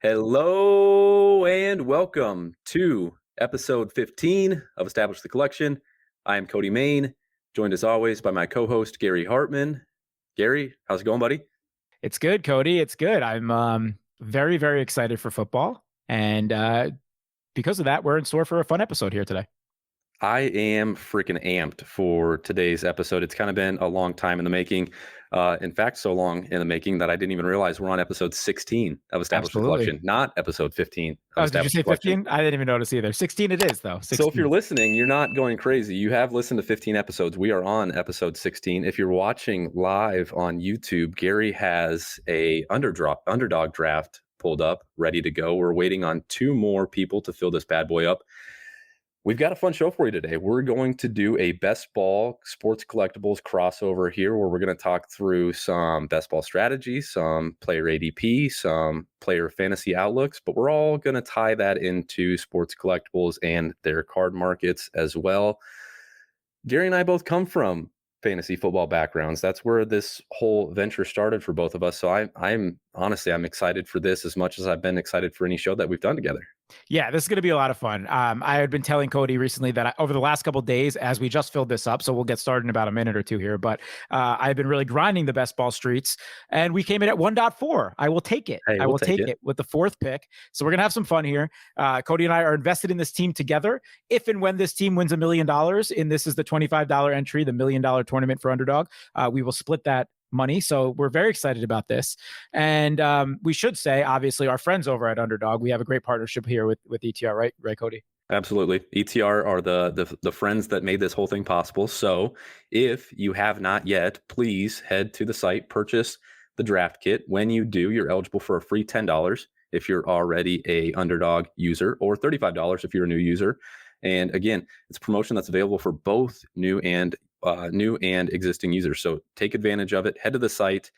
Hello and welcome to episode 15 of Establish the Collection. I am Cody Main, joined as always by my co-host Gary Hartman. Gary, how's it going, buddy? It's good, Cody. It's good. I'm very, very excited for football. And because of that, we're in store for a fun episode here today. I am freaking amped for today's episode. It's kind of been a long time in the making. In fact, so long in the making that I didn't even realize we're on episode 16 of Establish the Collection, not episode 15 of did you say 15? I didn't even notice either. 16 it is, though. 16. So if you're listening, you're not going crazy. You have listened to 15 episodes. We are on episode 16. If you're watching live on YouTube, Gary has a underdog draft pulled up, ready to go. We're waiting on 2 more people to fill this bad boy up. We've got a fun show for you today. We're going to do a best ball sports collectibles crossover here where we're going to talk through some best ball strategies, some player ADP, some player fantasy outlooks, but we're all going to tie that into sports collectibles and their card markets as well. Gary and I both come from fantasy football backgrounds. That's where this whole venture started for both of us. So I'm honestly excited for this as much as I've been excited for any show that we've done together. Yeah, this is going to be a lot of fun. I had been telling Cody recently that over the last couple of days, as we just filled this up, so we'll get started in about a minute or two here, but I've been really grinding the best ball streets, and we came in at 1.4. I will take it. Hey, I will take it with the 4th pick. So we're going to have some fun here. Cody and I are invested in this team together. If and when this team wins $1 million, and this is the $25 entry, the $1 million tournament for Underdog, we will split that money. So we're very excited about this. And we should say, obviously, our friends over at Underdog, we have a great partnership here with ETR, right? Right, Cody? Absolutely. ETR are the friends that made this whole thing possible. So if you have not yet, please head to the site, purchase the draft kit. When you do, you're eligible for a free $10 if you're already a Underdog user, or $35 if you're a new user. And again, it's a promotion that's available for both new and existing users. So take advantage of it. Head to the site,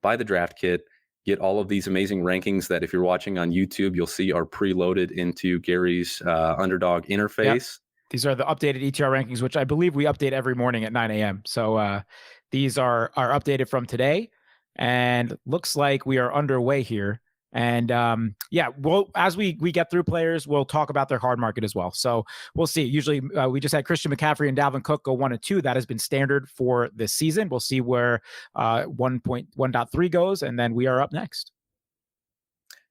buy the draft kit, get all of these amazing rankings that if you're watching on YouTube, you'll see are preloaded into Gary's Underdog interface. Yep. These are the updated ETR rankings, which I believe we update every morning at 9 a.m. So these are updated from today, and looks like we are underway here. And as we get through players, we'll talk about their card market as well. So we'll see. Usually we just had Christian McCaffrey and Dalvin Cook go 1 and 2. That has been standard for this season. We'll see where 1.1.3 goes, and then we are up next.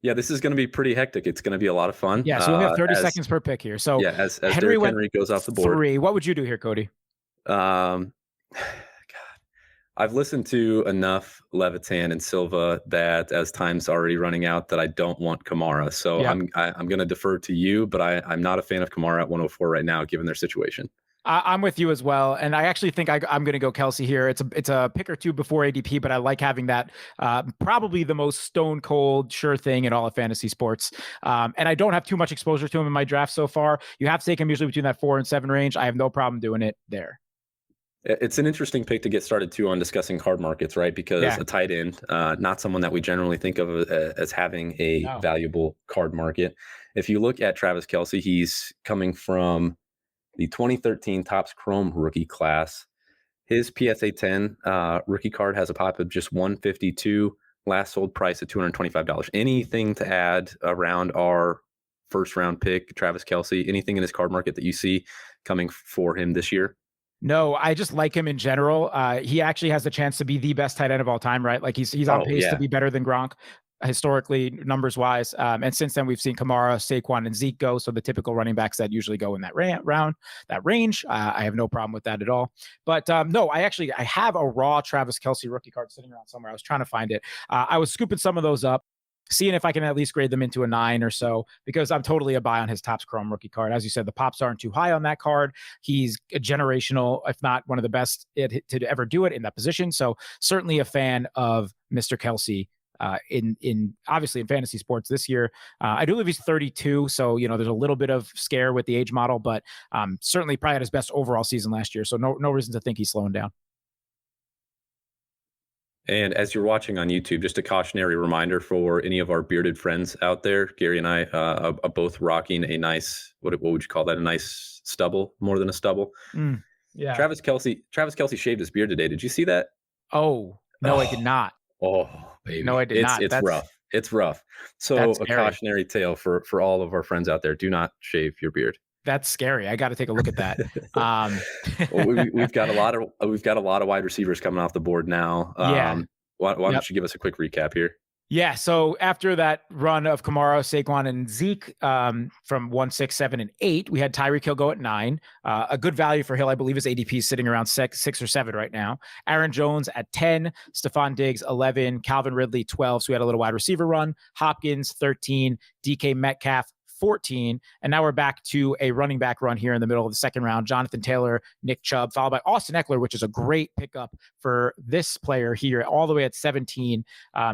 Yeah, this is going to be pretty hectic. It's going to be a lot of fun. Yeah, so we have 30 seconds per pick here. So yeah, as Henry goes off the board. 3. What would you do here, Cody? I've listened to enough Levitan and Silva that as time's already running out that I don't want Kamara. So yeah. I'm going to defer to you, but I'm not a fan of Kamara at 104 right now, given their situation. I'm with you as well. And I actually think I'm going to go Kelsey here. It's a pick or two before ADP, but I like having that probably the most stone cold sure thing in all of fantasy sports. And I don't have too much exposure to him in my draft so far. You have to take him usually between that 4 and 7 range. I have no problem doing it there. It's an interesting pick to get started too on discussing card markets, right? Because a tight end, not someone that we generally think of as having a valuable card market. If you look at Travis Kelsey, he's coming from the 2013 Topps Chrome rookie class. His PSA 10 rookie card has a pop of just $152. Last sold price at $225. Anything to add around our first round pick, Travis Kelsey? Anything in his card market that you see coming for him this year? No, I just like him in general. He actually has a chance to be the best tight end of all time, right? Like he's on pace to be better than Gronk historically, numbers wise. And since then we've seen Kamara, Saquon, and Zeke go. So the typical running backs that usually go in that range. I have no problem with that at all. But no, I have a raw Travis Kelsey rookie card sitting around somewhere. I was trying to find it. I was scooping some of those up, seeing if I can at least grade them into a 9 or so, because I'm totally a buy on his Topps Chrome rookie card. As you said, the pops aren't too high on that card. He's a generational, if not one of the best to ever do it in that position. So certainly a fan of Mr. Kelsey in obviously in fantasy sports this year. I do believe he's 32. So, there's a little bit of scare with the age model, but certainly probably had his best overall season last year. So no reason to think he's slowing down. And as you're watching on YouTube, just a cautionary reminder for any of our bearded friends out there. Gary and I are both rocking a nice, what would you call that? A nice stubble, more than a stubble. Yeah. Travis Kelsey shaved his beard today. Did you see that? Oh, no, I did not. Oh, baby. No, I did not. It's rough. It's rough. So That's a scary. cautionary tale for all of our friends out there: do not shave your beard. That's scary. I got to take a look at that. Well, we've got a lot of wide receivers coming off the board now. Yeah. Why Yep. don't you give us a quick recap here? Yeah. So after that run of Kamara, Saquon, and Zeke from 1, 6, 7, and 8, we had Tyreek Hill go at 9. A good value for Hill, I believe, his ADP is sitting around 6 or 7 right now. Aaron Jones at 10, Stephon Diggs 11, Calvin Ridley 12. So we had a little wide receiver run. Hopkins 13, DK Metcalf 14. And now we're back to a running back run here in the middle of the second round. Jonathan Taylor, Nick Chubb, followed by Austin Eckler, which is a great pickup for this player here, all the way at 17.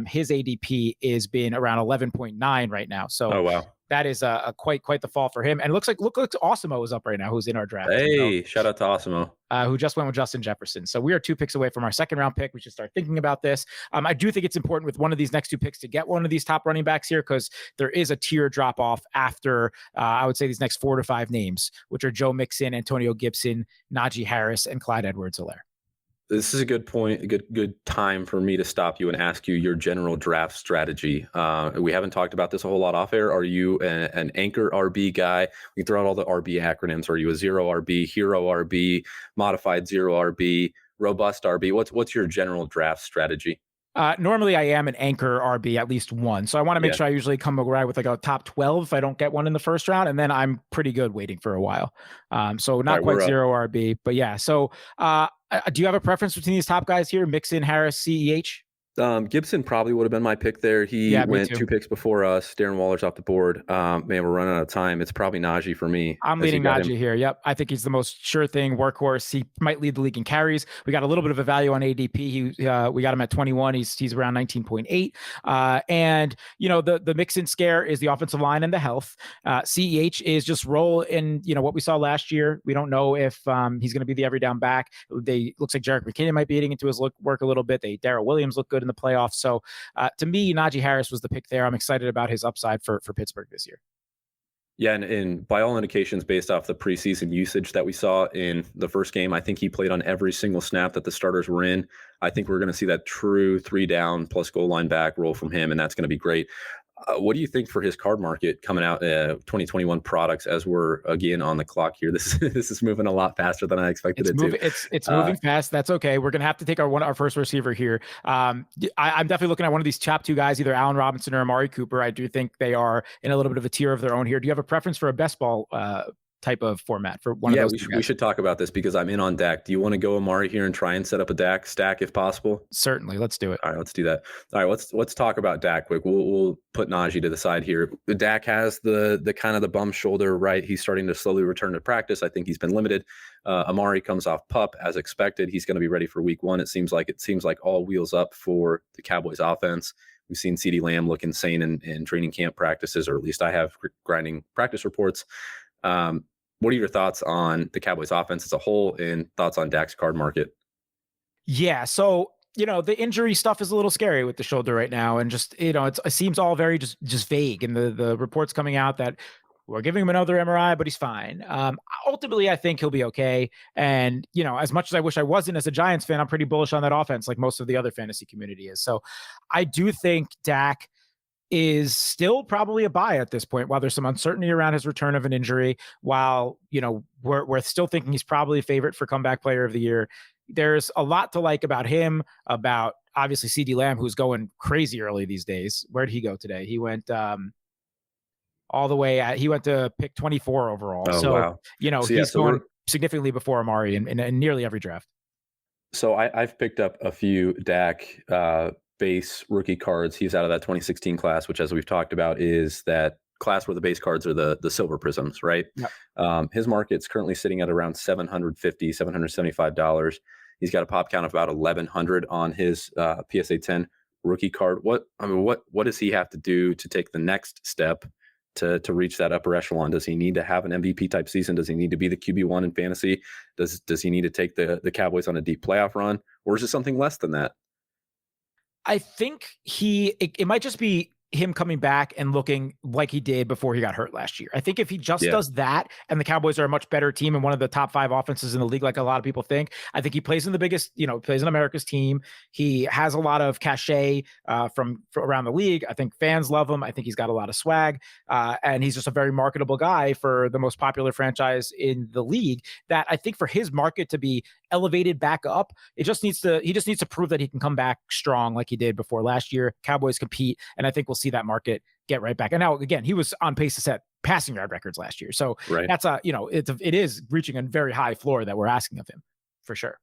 His ADP is been around 11.9 right now. So Oh wow. that is a quite the fall for him. And it looks like Osimo is up right now, who's in our draft. Hey, shout out to Osimo. Who just went with Justin Jefferson. So we are 2 picks away from our second round pick. We should start thinking about this. I do think it's important with one of these next 2 picks to get one of these top running backs here, because there is a tier drop off after, I would say, these next 4 to 5 names, which are Joe Mixon, Antonio Gibson, Najee Harris, and Clyde Edwards-Helaire. This is a good point, a good time for me to stop you and ask you your general draft strategy. We haven't talked about this a whole lot off air. Are you an anchor RB guy? We can throw out all the RB acronyms. Are you a zero RB, hero RB, modified zero RB, robust RB? What's your general draft strategy? Normally I am an anchor RB, at least one. So I want to make sure I usually come around with like a top 12 if I don't get one in the first round. And then I'm pretty good waiting for a while. So not quite zero RB, but yeah. So do you have a preference between these top guys here? Mixon, Harris, CEH? Gibson probably would have been my pick there. He went 2 picks before us. Darren Waller's off the board. Man, we're running out of time. It's probably Najee for me. I'm leading Najee here. Yep. I think he's the most sure thing workhorse. He might lead the league in carries. We got a little bit of a value on ADP. We got him at 21. He's around 19.8. And the Mixon scare is the offensive line and the health. CEH is just roll in, what we saw last year. We don't know if he's going to be the every down back. Looks like Jerick McKinnon might be hitting into his work a little bit. Darrell Williams looked good in the playoffs. So to me, Najee Harris was the pick there. I'm excited about his upside for Pittsburgh this year. Yeah, and by all indications, based off the preseason usage that we saw in the first game, I think he played on every single snap that the starters were in. I think we're going to see that true 3 down plus goal line back roll from him, and that's going to be great. What do you think for his card market coming out 2021 products as we're again on the clock here? This is moving a lot faster than I expected it to. It's moving fast. That's okay. We're going to have to take our first receiver here. I'm definitely looking at one of these top 2 guys, either Allen Robinson or Amari Cooper. I do think they are in a little bit of a tier of their own here. Do you have a preference for a best ball type of format for one of those? We should talk about this because I'm in on Dak. Do you want to go Amari here and try and set up a Dak stack if possible? Certainly, let's do it. All right, let's do that. All right, let's talk about Dak quick. We'll put Najee to the side here. Dak has the kind of the bum shoulder, right? He's starting to slowly return to practice. I think he's been limited. Amari comes off PUP as expected. He's going to be ready for week 1. It seems like all wheels up for the Cowboys offense. We've seen CeeDee Lamb look insane in training camp practices, or at least I have grinding practice reports. What are your thoughts on the Cowboys offense as a whole and thoughts on Dak's card market? Yeah. So, the injury stuff is a little scary with the shoulder right now. And just, it seems all very just vague. And the reports coming out that we're giving him another MRI, but he's fine. Ultimately, I think he'll be okay. And, as much as I wish I wasn't as a Giants fan, I'm pretty bullish on that offense, like most of the other fantasy community is. So I do think Dak is still probably a buy at this point, while there's some uncertainty around his return of an injury, while, we're still thinking he's probably a favorite for comeback player of the year. There's a lot to like about him, about obviously CeeDee Lamb, who's going crazy early these days. Where did he go today? He went all the way he went to pick 24 overall. Oh, so, wow. He's going significantly before Amari in nearly every draft. So I've picked up a few Dak base rookie cards. He's out of that 2016 class, which, as we've talked about, is that class where the base cards are the silver prisms, right? Yep. His market's currently sitting at around $750, $775. He's got a pop count of about 1,100 on his PSA 10 rookie card. What does he have to do to take the next step to reach that upper echelon? Does he need to have an MVP type season? Does he need to be the QB1 in fantasy? Does he need to take the Cowboys on a deep playoff run? Or is it something less than that? I think it might just be him coming back and looking like he did before he got hurt last year. I think if he just does that, and the Cowboys are a much better team and one of the top 5 offenses in the league, like a lot of people think, I think he plays in the biggest, plays in America's team. He has a lot of cachet from around the league. I think fans love him. I think he's got a lot of swag, and he's just a very marketable guy for the most popular franchise in the league. That I think for his market to be elevated back up, he just needs to prove that he can come back strong like he did before last year. Cowboys compete, and I think we'll see that market get right back. And now again, he was on pace to set passing yard records last year, so that's it is reaching a very high floor that we're asking of him for sure.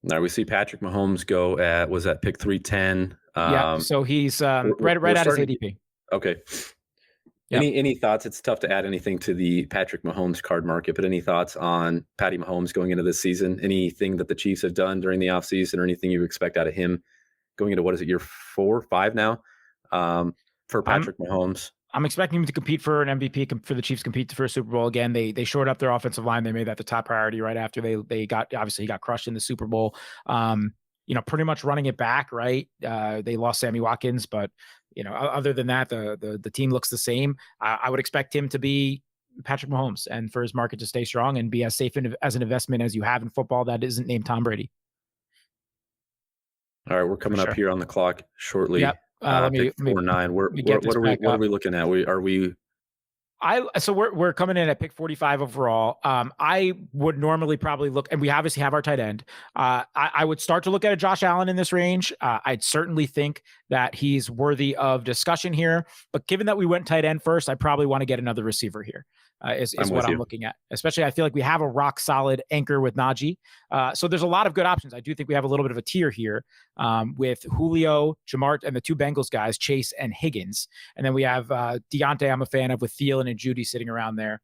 Now we see Patrick Mahomes go at pick 310. So he's right at his ADP. Okay. Yep. Any thoughts? It's tough to add anything to the Patrick Mahomes card market, but any thoughts on Patty Mahomes going into this season? Anything that the Chiefs have done during the offseason or anything you expect out of him going into, what is it, year 4, 5 now for Patrick Mahomes? I'm expecting him to compete for an MVP, for the Chiefs compete for a Super Bowl again. They shored up their offensive line. They made that the top priority right after he got crushed in the Super Bowl. Pretty much running it back, right? They lost Sammy Watkins, but other than that, the team looks the same. I would expect him to be Patrick Mahomes and for his market to stay strong and be as safe as an investment as you have in football that isn't named Tom Brady. All right, we're coming up here on the clock shortly. Yep. Let me 4-9. What are we looking at? So we're coming in at pick 45 overall. I would normally probably look, and we obviously have our tight end. I would start to look at a Josh Allen in this range. I'd certainly think that he's worthy of discussion here, but given that we went tight end first, I probably want to get another receiver here. Is what I'm looking at. Especially, I feel like we have a rock solid anchor with Najee. So there's a lot of good options. I do think we have a little bit of a tier here with Julio, Jamar, and the 2 Bengals guys, Chase and Higgins. And then we have Deontay, I'm a fan of, with Thielen and Judy sitting around there.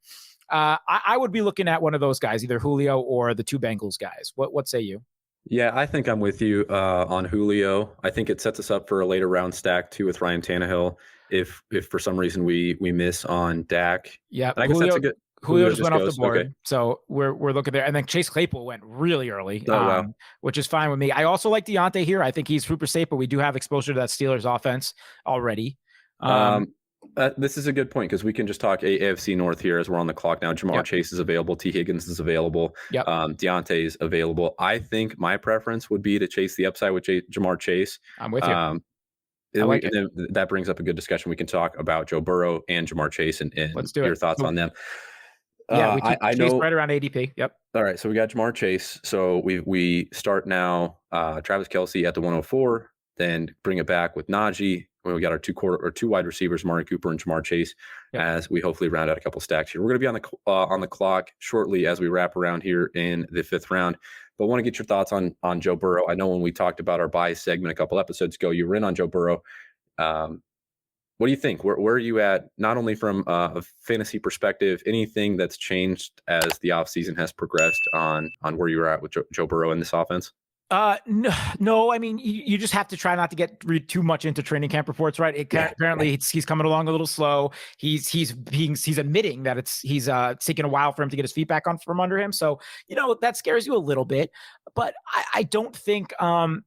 I would be looking at one of those guys, either Julio or the 2 Bengals guys. What say you? Yeah, I think I'm with you on Julio. I think it sets us up for a later round stack too with Ryan Tannehill. If for some reason we miss on Dak, yeah, I guess that's a good. Julio just went off the board, okay. So we're looking there, and then Chase Claypool went really early, which is fine with me. I also like Deontay here. I think he's super safe, but we do have exposure to that Steelers offense already. This is a good point because we can just talk AFC North here as we're on the clock now. Jamar Chase is available. T. Higgins is available. Deontay is available. I think my preference would be to chase the upside with Jamar Chase. I'm with you. Then that brings up a good discussion. We can talk about Joe Burrow and Jamar Chase and your thoughts on them. Yeah, we keep Chase right around ADP. Yep. All right, so we got Jamar Chase. So we start now. Travis Kelsey at the 104. Then bring it back with Najee. We got our 2 wide receivers, Amari Cooper and Jamar Chase, as we hopefully round out a couple stacks here. We're going to be on the clock shortly as we wrap around here in the 5th round. But I want to get your thoughts on Joe Burrow. I know when we talked about our buy segment a couple episodes ago, you were in on Joe Burrow. What do you think? Where are you at, not only from a fantasy perspective, anything that's changed as the offseason has progressed on where you were at with Joe Burrow in this offense? No. I mean, you just have to try not to read too much into training camp reports, right? Apparently, he's coming along a little slow. He's admitting that he's taking a while for him to get his feet back from under him. So that scares you a little bit, but I don't think I'm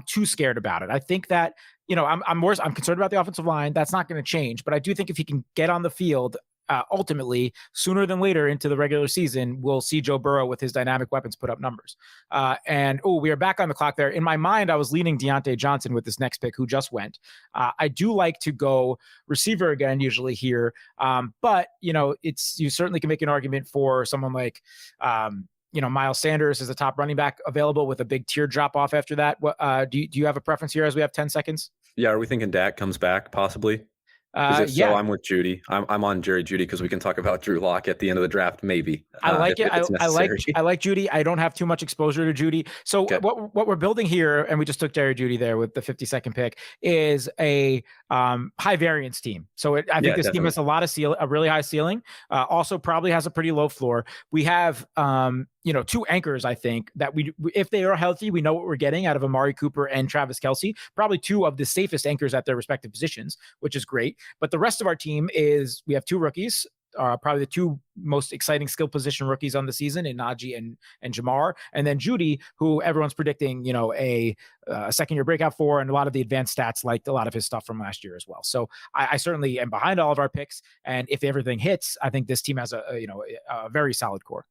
too scared about it. I think that I'm concerned about the offensive line. That's not going to change, but I do think if he can get on the field. Ultimately, sooner than later into the regular season, we'll see Joe Burrow with his dynamic weapons put up numbers. We are back on the clock there. In my mind, I was leaning Deontay Johnson with this next pick who just went. I do like to go receiver again, usually here. But, you certainly can make an argument for someone like, Miles Sanders is the top running back available with a big tier drop off after that. Do you have a preference here as we have 10 seconds? Yeah. Are we thinking Dak comes back possibly? So I'm with Judy. I'm on Jerry Judy because we can talk about Drew Lock at the end of the draft, maybe. I like it. I like Judy. I don't have too much exposure to Judy. So what we're building here, and we just took Jerry Judy there with the 52nd pick, is a high variance team. So I think this team has a really high ceiling. Also probably has a pretty low floor. We have 2 anchors, I think, that if they are healthy, we know what we're getting out of Amari Cooper and Travis Kelsey, probably 2 of the safest anchors at their respective positions, which is great. But the rest of our team we have 2 rookies, probably the two most exciting skill position rookies on the season in Najee and Jamar, and then Judy, who everyone's predicting, a second-year breakout for, and a lot of the advanced stats liked a lot of his stuff from last year as well. So I certainly am behind all of our picks, and if everything hits, I think this team has a very solid core.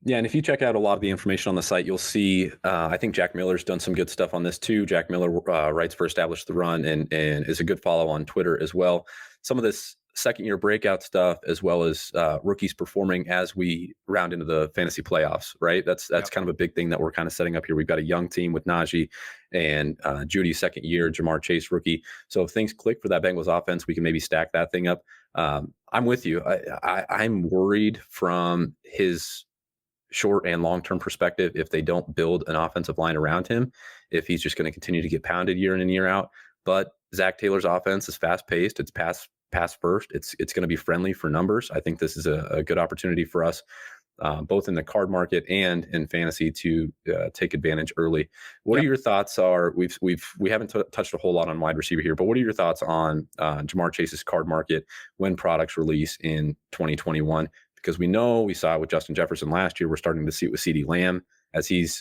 Yeah, and if you check out a lot of the information on the site, you'll see, I think Jack Miller's done some good stuff on this too. Jack Miller writes for Establish the Run and is a good follow on Twitter as well. Some of this second-year breakout stuff, as well as rookies performing as we round into the fantasy playoffs, right? That's kind of a big thing that we're kind of setting up here. We've got a young team with Najee and Judy second year, Jamar Chase rookie. So if things click for that Bengals offense, we can maybe stack that thing up. I'm with you. I'm worried from his short and long-term perspective if they don't build an offensive line around him, if he's just going to continue to get pounded year in and year out. But Zach Taylor's offense is fast-paced. It's pass first. It's going to be friendly for numbers. I think this is a good opportunity for us, both in the card market and in fantasy, to take advantage early. What are your thoughts? We haven't touched a whole lot on wide receiver here, but what are your thoughts on Jamar Chase's card market when products release in 2021? Because we saw it with Justin Jefferson last year. We're starting to see it with CeeDee Lamb as he's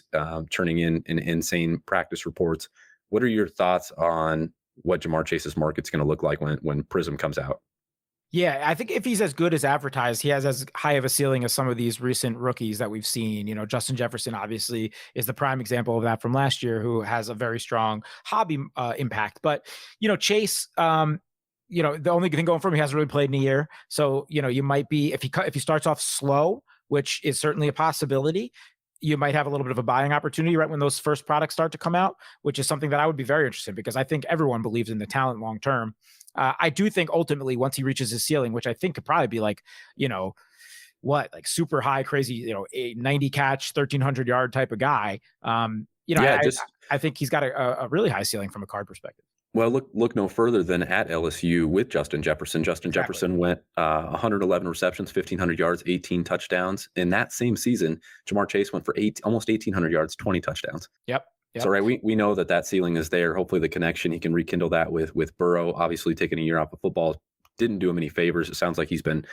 turning in insane practice reports. What are your thoughts on what Jamar Chase's market's going to look like when Prism comes out? Yeah, I think if he's as good as advertised, he has as high of a ceiling as some of these recent rookies that we've seen. Justin Jefferson obviously is the prime example of that from last year, who has a very strong hobby impact. But, Chase, the only thing going for him, he hasn't really played in a year. So, you might be, if he starts off slow, which is certainly a possibility, you might have a little bit of a buying opportunity right when those first products start to come out, which is something that I would be very interested in, because I think everyone believes in the talent long-term. I do think ultimately once he reaches his ceiling, which I think could probably be like, super high, crazy, a 90 catch, 1,300 yard type of guy. I think he's got a really high ceiling from a card perspective. Well, look no further than at LSU with Justin Jefferson. Jefferson went 111 receptions, 1,500 yards, 18 touchdowns. In that same season, Jamar Chase went for almost 1,800 yards, 20 touchdowns. Yep. So, right, we know that ceiling is there. Hopefully the connection, he can rekindle that with Burrow. Obviously, taking a year off of football didn't do him any favors. It sounds like he's been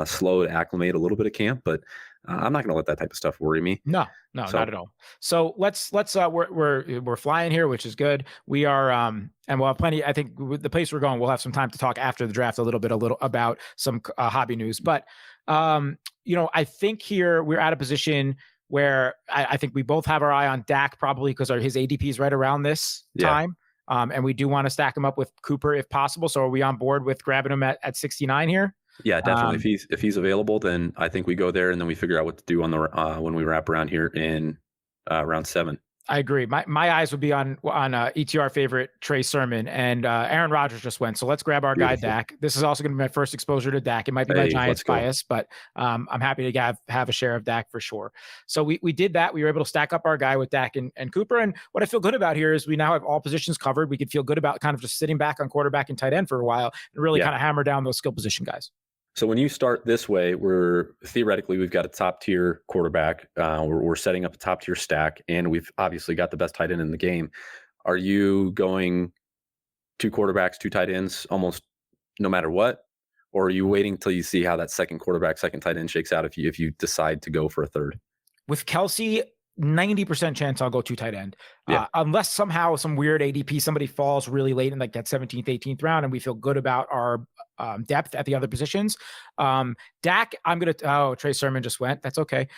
slow to acclimate a little bit of camp, but I'm not going to let that type of stuff worry me. No, not at all. So let's we're flying here, which is good. We are, and we'll have plenty. I think the place we're going, we'll have some time to talk after the draft a little about some hobby news. But I think here we're at a position where I think we both have our eye on Dak, probably because his ADP is right around this time. And we do want to stack him up with Cooper if possible. So are we on board with grabbing him at 69 here? Yeah, definitely. If he's available, then I think we go there, and then we figure out what to do on the when we wrap around here in round 7. I agree. My eyes would be on ETR favorite Trey Sermon, and Aaron Rodgers just went. So let's grab our guy Dak. This is also going to be my first exposure to Dak. It might be my Giants bias, but I'm happy to have a share of Dak for sure. So we did that. We were able to stack up our guy with Dak and Cooper. And what I feel good about here is we now have all positions covered. We could feel good about kind of just sitting back on quarterback and tight end for a while and really kind of hammer down those skill position guys. So when you start this way, we've got a top tier quarterback. We're setting up a top tier stack, and we've obviously got the best tight end in the game. Are you going 2 quarterbacks, 2 tight ends, almost no matter what, or are you waiting till you see how that second quarterback, second tight end shakes out if you decide to go for a third? With Kelsey, 90% chance I'll go 2 tight end. Unless somehow some weird ADP, somebody falls really late in like that 17th, 18th round, and we feel good about our depth at the other positions. Dak, Trey Sermon just went. That's okay.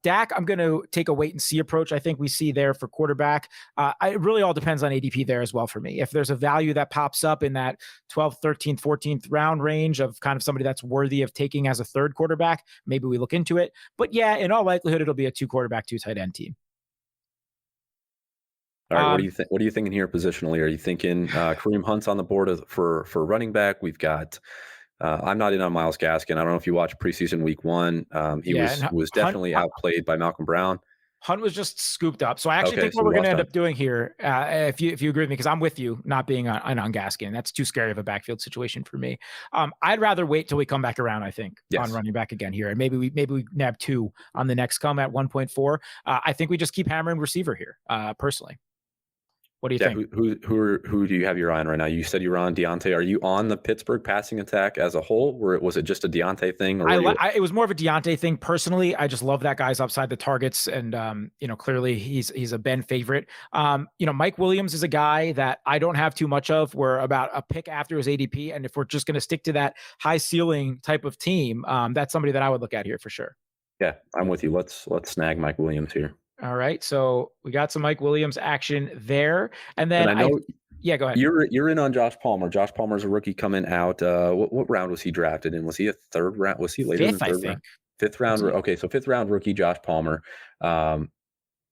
Dak, I'm going to take a wait and see approach. I think we see there for quarterback. It really all depends on ADP there as well for me. If there's a value that pops up in that 12th, 13th, 14th round range of kind of somebody that's worthy of taking as a third quarterback, maybe we look into it. But yeah, in all likelihood, it'll be a 2 quarterback, 2 tight end team. All right, what are you thinking here positionally? Are you thinking Kareem Hunt's on the board for running back? We've got I'm not in on Myles Gaskin. I don't know if you watched preseason week 1. He was definitely outplayed by Malcolm Brown. Hunt was just scooped up. So I actually think what we're going to end up doing here, if you agree with me, because I'm with you not being on Gaskin. That's too scary of a backfield situation for me. I'd rather wait till we come back around, I think, on running back again here. And maybe we nab 2 on the next come at 1.4. I think we just keep hammering receiver here, personally. What do you think? Who do you have your eye on right now? You said you were on Deontay. Are you on the Pittsburgh passing attack as a whole, or was it just a Deontay thing? Or it was more of a Deontay thing personally. I just love that guy's upside the targets, and clearly he's a Ben favorite. Mike Williams is a guy that I don't have too much of. We're about a pick after his ADP, and if we're just going to stick to that high ceiling type of team, that's somebody that I would look at here for sure. Yeah, I'm with you. Let's snag Mike Williams here. All right, so we got some Mike Williams action there, and then go ahead. You're in on Josh Palmer. Josh Palmer's a rookie coming out. What round was he drafted in? Was he a third round? Was he later in the third round? Fifth round. Okay, so fifth round rookie Josh Palmer. Sorry.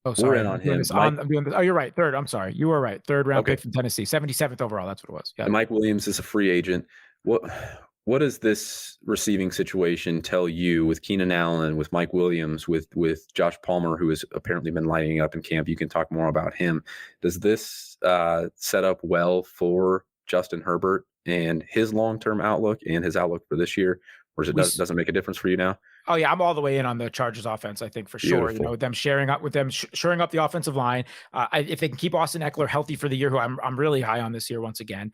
We're in on him. I'm doing this. Oh, you're right. Third. I'm sorry. You were right. Third round pick from Tennessee. 77th overall. That's what it was. Yeah. Mike Williams is a free agent. What does this receiving situation tell you with Keenan Allen, with Mike Williams, with Josh Palmer, who has apparently been lighting up in camp? You can talk more about him. Does this set up well for Justin Herbert and his long-term outlook and his outlook for this year? Or doesn't make a difference for you now? Oh yeah, I'm all the way in on the Chargers offense. I think for sure. Them shoring up the offensive line. If they can keep Austin Eckler healthy for the year, who I'm really high on this year once again,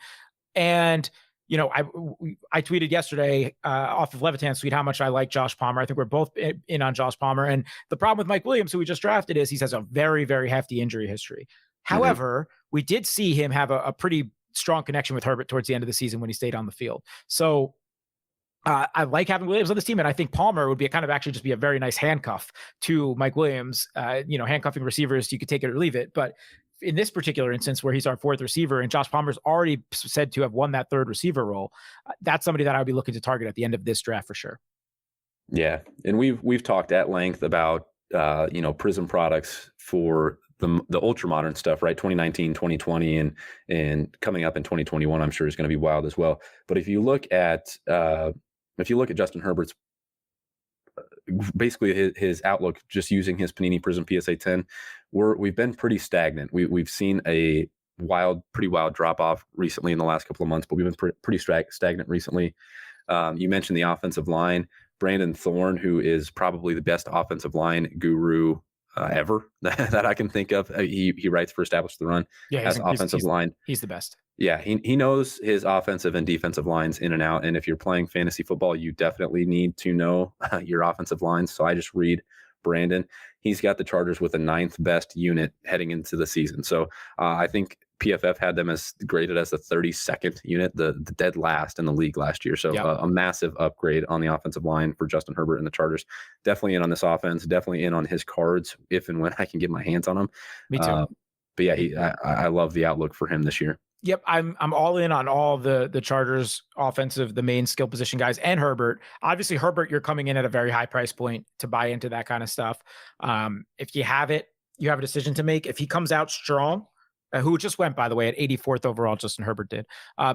and I tweeted yesterday off of Levitan's tweet how much I like Josh Palmer. I think we're both in on Josh Palmer. And the problem with Mike Williams, who we just drafted, is he has a very, very hefty injury history. However, we did see him have a pretty strong connection with Herbert towards the end of the season when he stayed on the field. So I like having Williams on this team, and I think Palmer would be a very nice handcuff to Mike Williams. Handcuffing receivers, you could take it or leave it, but in this particular instance where he's our fourth receiver and Josh Palmer's already said to have won that third receiver role, that's somebody that I would be looking to target at the end of this draft for sure. Yeah. And we've talked at length about, Prism products for the ultra modern stuff, right? 2019, 2020, and coming up in 2021, I'm sure is going to be wild as well. But if you look at Justin Herbert's, basically his outlook, just using his Panini Prism PSA 10, we've been pretty stagnant. We've seen a pretty wild drop off recently in the last couple of months, but we've been pretty stagnant recently. You mentioned the offensive line. Brandon Thorne, who is probably the best offensive line guru ever that I can think of. He writes for Establish the Run as offensive line. He's the best. Yeah, he knows his offensive and defensive lines in and out. And if you're playing fantasy football, you definitely need to know your offensive lines. So I just read Brandon. He's got the Chargers with the 9th best unit heading into the season. So I think PFF had them as graded as the 32nd unit, the dead last in the league last year. So a massive upgrade on the offensive line for Justin Herbert and the Chargers. Definitely in on this offense, definitely in on his cards if and when I can get my hands on him. Me too. But yeah, I love the outlook for him this year. Yep, I'm all in on all the Chargers offensive, the main skill position guys, and Herbert. Obviously, Herbert, you're coming in at a very high price point to buy into that kind of stuff. If you have it, you have a decision to make. If he comes out strong, who just went, by the way, at 84th overall, Justin Herbert did.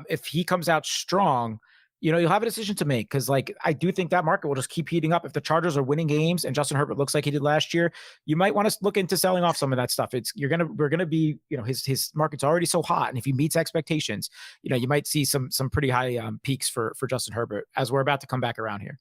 If he comes out strong, you'll have a decision to make, because I do think that market will just keep heating up. If the Chargers are winning games and Justin Herbert looks like he did last year, you might want to look into selling off some of that stuff. We're gonna be, his market's already so hot, and if he meets expectations, you might see some pretty high peaks for Justin Herbert as we're about to come back around here.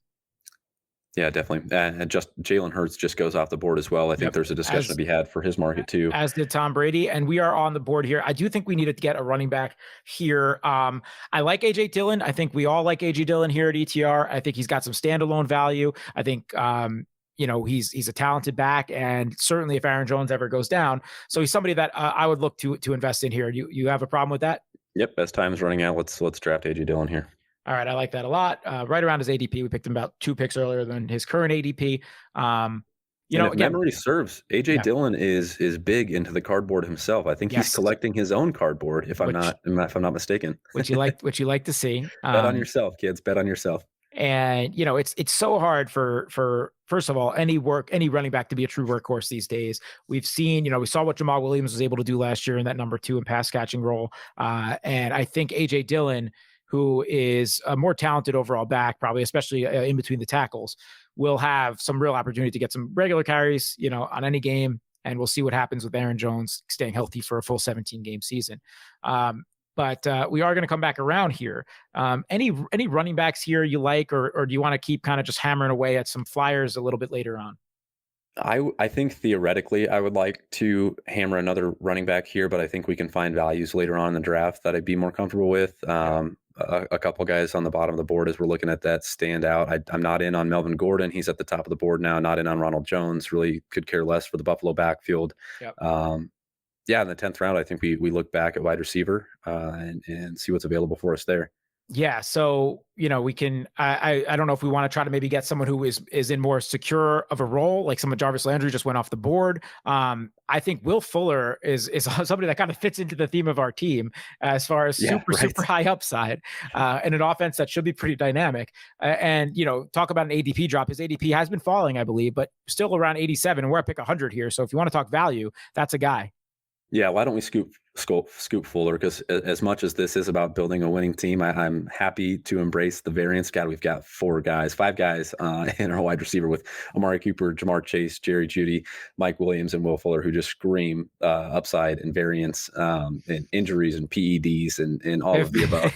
Yeah, definitely. And just Jalen Hurts just goes off the board as well. I think there's a discussion to be had for his market too. As did Tom Brady. And we are on the board here. I do think we needed to get a running back here. I like AJ Dillon. I think we all like AJ Dillon here at ETR. I think he's got some standalone value. I think, he's a talented back, and certainly if Aaron Jones ever goes down. So he's somebody that I would look to invest in here. You have a problem with that? Yep. Best time is running out. Let's draft AJ Dillon here. All right, I like that a lot. Right around his ADP, we picked him about 2 picks earlier than his current ADP. If memory serves, AJ Dillon is big into the cardboard himself. I think he's collecting his own cardboard, if I'm not mistaken. Which you like to see. Bet on yourself, kids. Bet on yourself. And it's so hard for first of all any running back to be a true workhorse these days. We've seen, we saw what Jamal Williams was able to do last year in that number 2 and pass catching role. And I think AJ Dillon, who is a more talented overall back, probably, especially in between the tackles, will have some real opportunity to get some regular carries, on any game. And we'll see what happens with Aaron Jones staying healthy for a full 17-game season. But we are going to come back around here. Any running backs here you like, or do you want to keep kind of just hammering away at some flyers a little bit later on? I think theoretically I would like to hammer another running back here, but I think we can find values later on in the draft that I'd be more comfortable with. A couple guys on the bottom of the board as we're looking at that stand out. I'm not in on Melvin Gordon. He's at the top of the board now. Not in on Ronald Jones. Really could care less for the Buffalo backfield. Yep. Yeah, in the 10th round, I think we look back at wide receiver and see what's available for us there. Yeah. So, we can, I don't know if we want to try to maybe get someone who is in more secure of a role, like someone Jarvis Landry just went off the board. I think Will Fuller is somebody that kind of fits into the theme of our team as far as super high upside and an offense that should be pretty dynamic. And, talk about an ADP drop. His ADP has been falling, I believe, but still around 87. And we're at pick 100 here. So if you want to talk value, that's a guy. Yeah, why don't we scoop Fuller? Because as much as this is about building a winning team, I'm happy to embrace the variance. God, we've got five guys in our wide receiver with Amari Cooper, Jamar Chase, Jerry Jeudy, Mike Williams, and Will Fuller, who just scream upside and variance and injuries and PEDs and all of the above.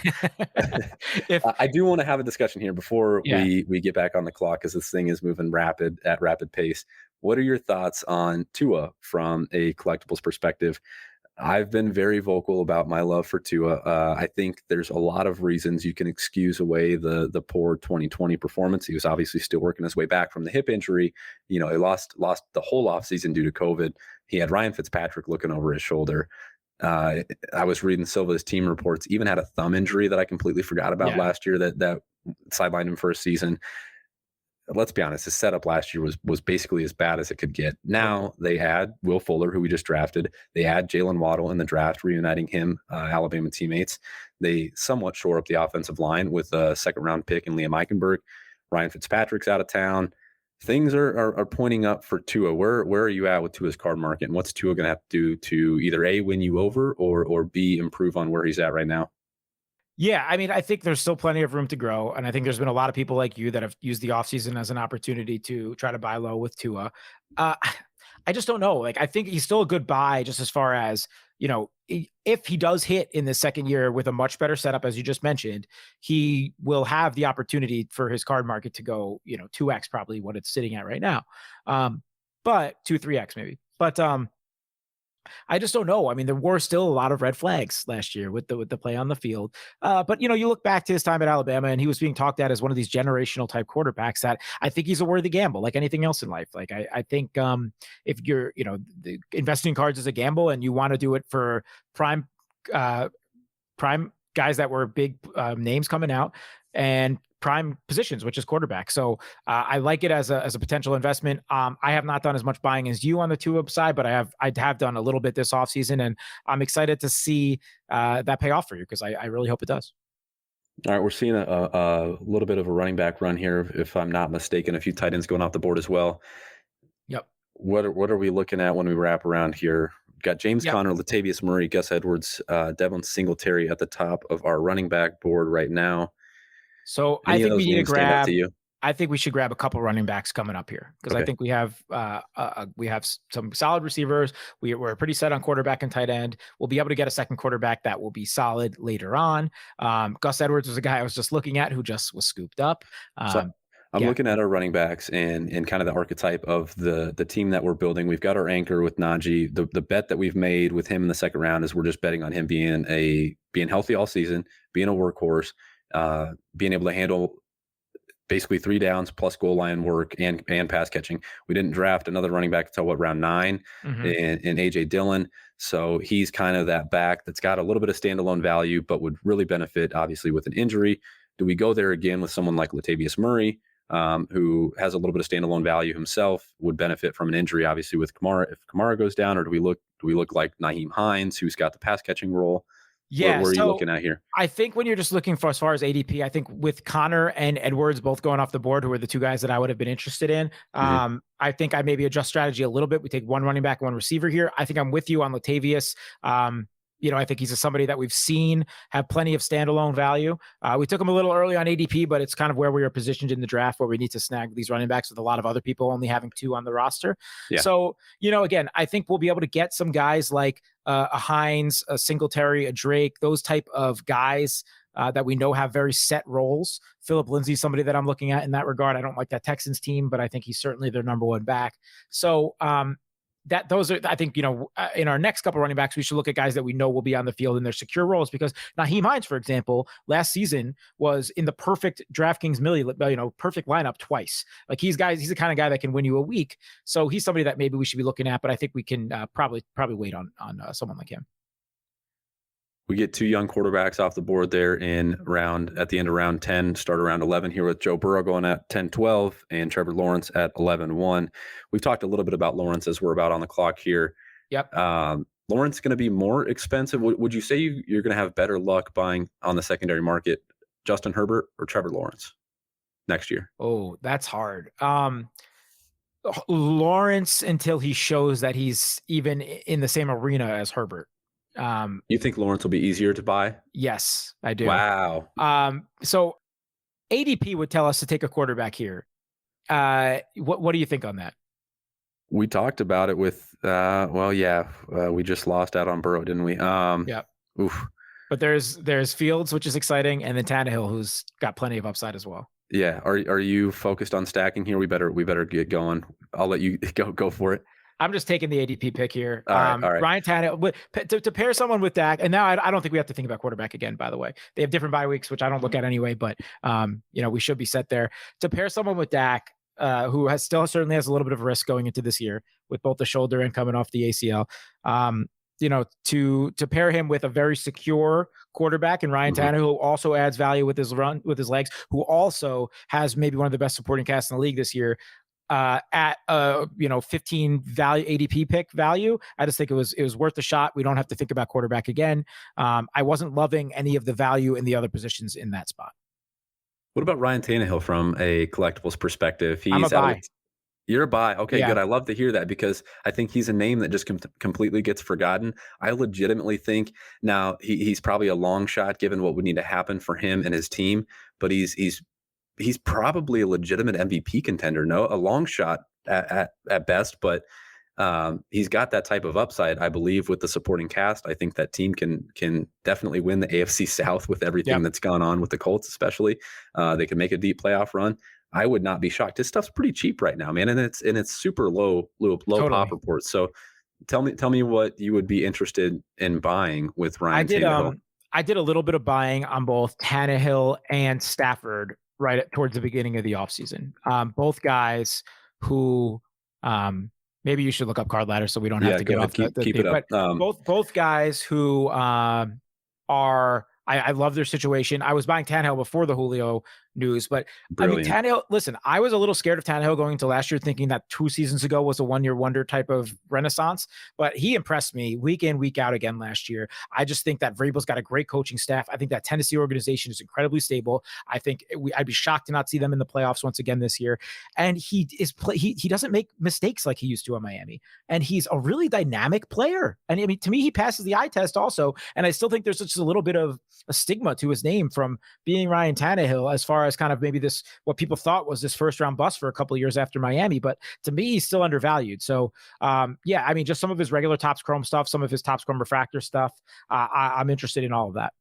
I do want to have a discussion here before we get back on the clock, because this thing is moving at rapid pace. What are your thoughts on Tua from a collectibles perspective? I've been very vocal about my love for Tua. I think there's a lot of reasons you can excuse away the poor 2020 performance. He was obviously still working his way back from the hip injury. He lost the whole offseason due to COVID. He had Ryan Fitzpatrick looking over his shoulder. I was reading Silva's team reports, even had a thumb injury that I completely forgot about last year that sidelined him for a season. Let's be honest, his setup last year was basically as bad as it could get. Now they add Will Fuller, who we just drafted. They add Jaylen Waddle in the draft, reuniting him, Alabama teammates. They somewhat shore up the offensive line with a second-round pick in Liam Eichenberg. Ryan Fitzpatrick's out of town. Things are pointing up for Tua. Where are you at with Tua's card market, and what's Tua going to have to do to either A, win you over, or B, improve on where he's at right now? Yeah, I mean, I think there's still plenty of room to grow. And I think there's been a lot of people like you that have used the offseason as an opportunity to try to buy low with Tua. I just don't know. Like, I think he's still a good buy just as far as, if he does hit in the second year with a much better setup, as you just mentioned, he will have the opportunity for his card market to go, 2x probably what it's sitting at right now. But 3x maybe. But I just don't know. I mean, there were still a lot of red flags last year with the play on the field. But you look back to his time at Alabama, and he was being talked at as one of these generational type quarterbacks that I think he's a worthy gamble, like anything else in life. Like I think if you're, investing in cards is a gamble, and you want to do it for prime guys that were big names coming out and prime positions, which is quarterback. So I like it as a potential investment. I have not done as much buying as you on the Tua side, but I have done a little bit this offseason, and I'm excited to see that pay off for you, because I really hope it does. All right, we're seeing a little bit of a running back run here, if I'm not mistaken. A few tight ends going off the board as well. Yep. What are we looking at when we wrap around here? We've got James Conner, Latavius Murray, Gus Edwards, Devin Singletary at the top of our running back board right now. So I think we need to grab. I think we should grab a couple running backs coming up here, because I think we have some solid receivers. We're pretty set on quarterback and tight end. We'll be able to get a second quarterback that will be solid later on. Gus Edwards was a guy I was just looking at who just was scooped up. I'm looking at our running backs and kind of the archetype of the team that we're building. We've got our anchor with Najee. The bet that we've made with him in the second round is we're just betting on him being healthy all season, being a workhorse, being able to handle basically 3 downs plus goal line work and pass catching. We didn't draft another running back until round 9 in AJ Dillon. So he's kind of that back that's got a little bit of standalone value, but would really benefit obviously with an injury. Do we go there again with someone like Latavius Murray, who has a little bit of standalone value himself, would benefit from an injury, obviously with Kamara, if Kamara goes down, or do we look like Nyheim Hines, who's got the pass catching role? Yeah, where are you looking at here? I think when you're just looking for as far as ADP, I think with Conner and Edwards both going off the board, who are the two guys that I would have been interested in, I think I maybe adjust strategy a little bit. We take one running back, one receiver here. I think I'm with you on Latavius. I think he's somebody that we've seen have plenty of standalone value. We took him a little early on ADP, but it's kind of where we are positioned in the draft, where we need to snag these running backs with a lot of other people only having 2 on the roster. Yeah. So, again, I think we'll be able to get some guys like a Hines, a Singletary, a Drake, those type of guys that we know have very set roles. Phillip Lindsay, somebody that I'm looking at in that regard. I don't like that Texans team, but I think he's certainly their number one back. So those are, I think, in our next couple running backs, we should look at guys that we know will be on the field in their secure roles, because Nyheim Hines, for example, last season was in the perfect DraftKings perfect lineup twice. Like he's the kind of guy that can win you a week. So he's somebody that maybe we should be looking at, but I think we can probably wait on someone like him. We get two young quarterbacks off the board there at the end of round 10, start around 11 here with Joe Burrow going at 10-12 and Trevor Lawrence at 11-1. We've talked a little bit about Lawrence as we're about on the clock here. Yep. Lawrence going to be more expensive. Would you say you're going to have better luck buying on the secondary market, Justin Herbert or Trevor Lawrence next year? Oh, that's hard. Lawrence, until he shows that he's even in the same arena as Herbert. You think Lawrence will be easier to buy? Yes, I do. Wow. So ADP would tell us to take a quarterback here. What do you think on that? We talked about it with, we just lost out on Burrow, didn't we? Yeah. Oof. But there's Fields, which is exciting, and then Tanehill, who's got plenty of upside as well. Yeah. Are you focused on stacking here? We better get going. I'll let you go for it. I'm just taking the ADP pick here. All right. Ryan Tannehill, to pair someone with Dak, and now I don't think we have to think about quarterback again, by the way. They have different bye weeks, which I don't look at anyway, but we should be set there. To pair someone with Dak, who certainly has a little bit of risk going into this year with both the shoulder and coming off the ACL, to pair him with a very secure quarterback and Ryan Tannehill, who also adds value with his legs, who also has maybe one of the best supporting casts in the league this year, at 15 value ADP pick value. I just think it was worth the shot. We don't have to think about quarterback again. I wasn't loving any of the value in the other positions in that spot. What about Ryan Tannehill from a collectibles perspective? I'm a buy. You're a buy. Okay, yeah. Good. I love to hear that, because I think he's a name that just completely gets forgotten. I legitimately think now he's probably a long shot given what would need to happen for him and his team, but he's probably a legitimate MVP contender. No, a long shot at best, but he's got that type of upside, I believe, with the supporting cast. I think that team can definitely win the AFC South with everything that's gone on with the Colts, especially. They can make a deep playoff run. I would not be shocked. This stuff's pretty cheap right now, man, and it's super low totally. Pop reports. So tell me what you would be interested in buying with Ryan Tannehill. I did a little bit of buying on both Tanehill and Stafford towards the beginning of the offseason. Both guys who maybe you should look up card ladder so we don't have to get off keep it up. But both guys who are I love their situation. I was buying Tanehill before the Julio news, but Brilliant. I mean, Tanehill, listen, I was a little scared of Tanehill going into last year, thinking that 2 seasons ago was a one-year wonder type of renaissance, but he impressed me week in, week out again last year. I just think that Vrabel's got a great coaching staff. I think that Tennessee organization is incredibly stable. I think I'd be shocked to not see them in the playoffs once again this year. And he doesn't make mistakes like he used to in Miami. And he's a really dynamic player. And I mean, to me, he passes the eye test also. And I still think there's just a little bit of a stigma to his name from being Ryan Tannehill, as far as kind of maybe what people thought was this first round bust for a couple of years after Miami, but to me, he's still undervalued. So I mean, just some of his regular Topps Chrome stuff, some of his Topps Chrome refractor stuff. I'm interested in all of that.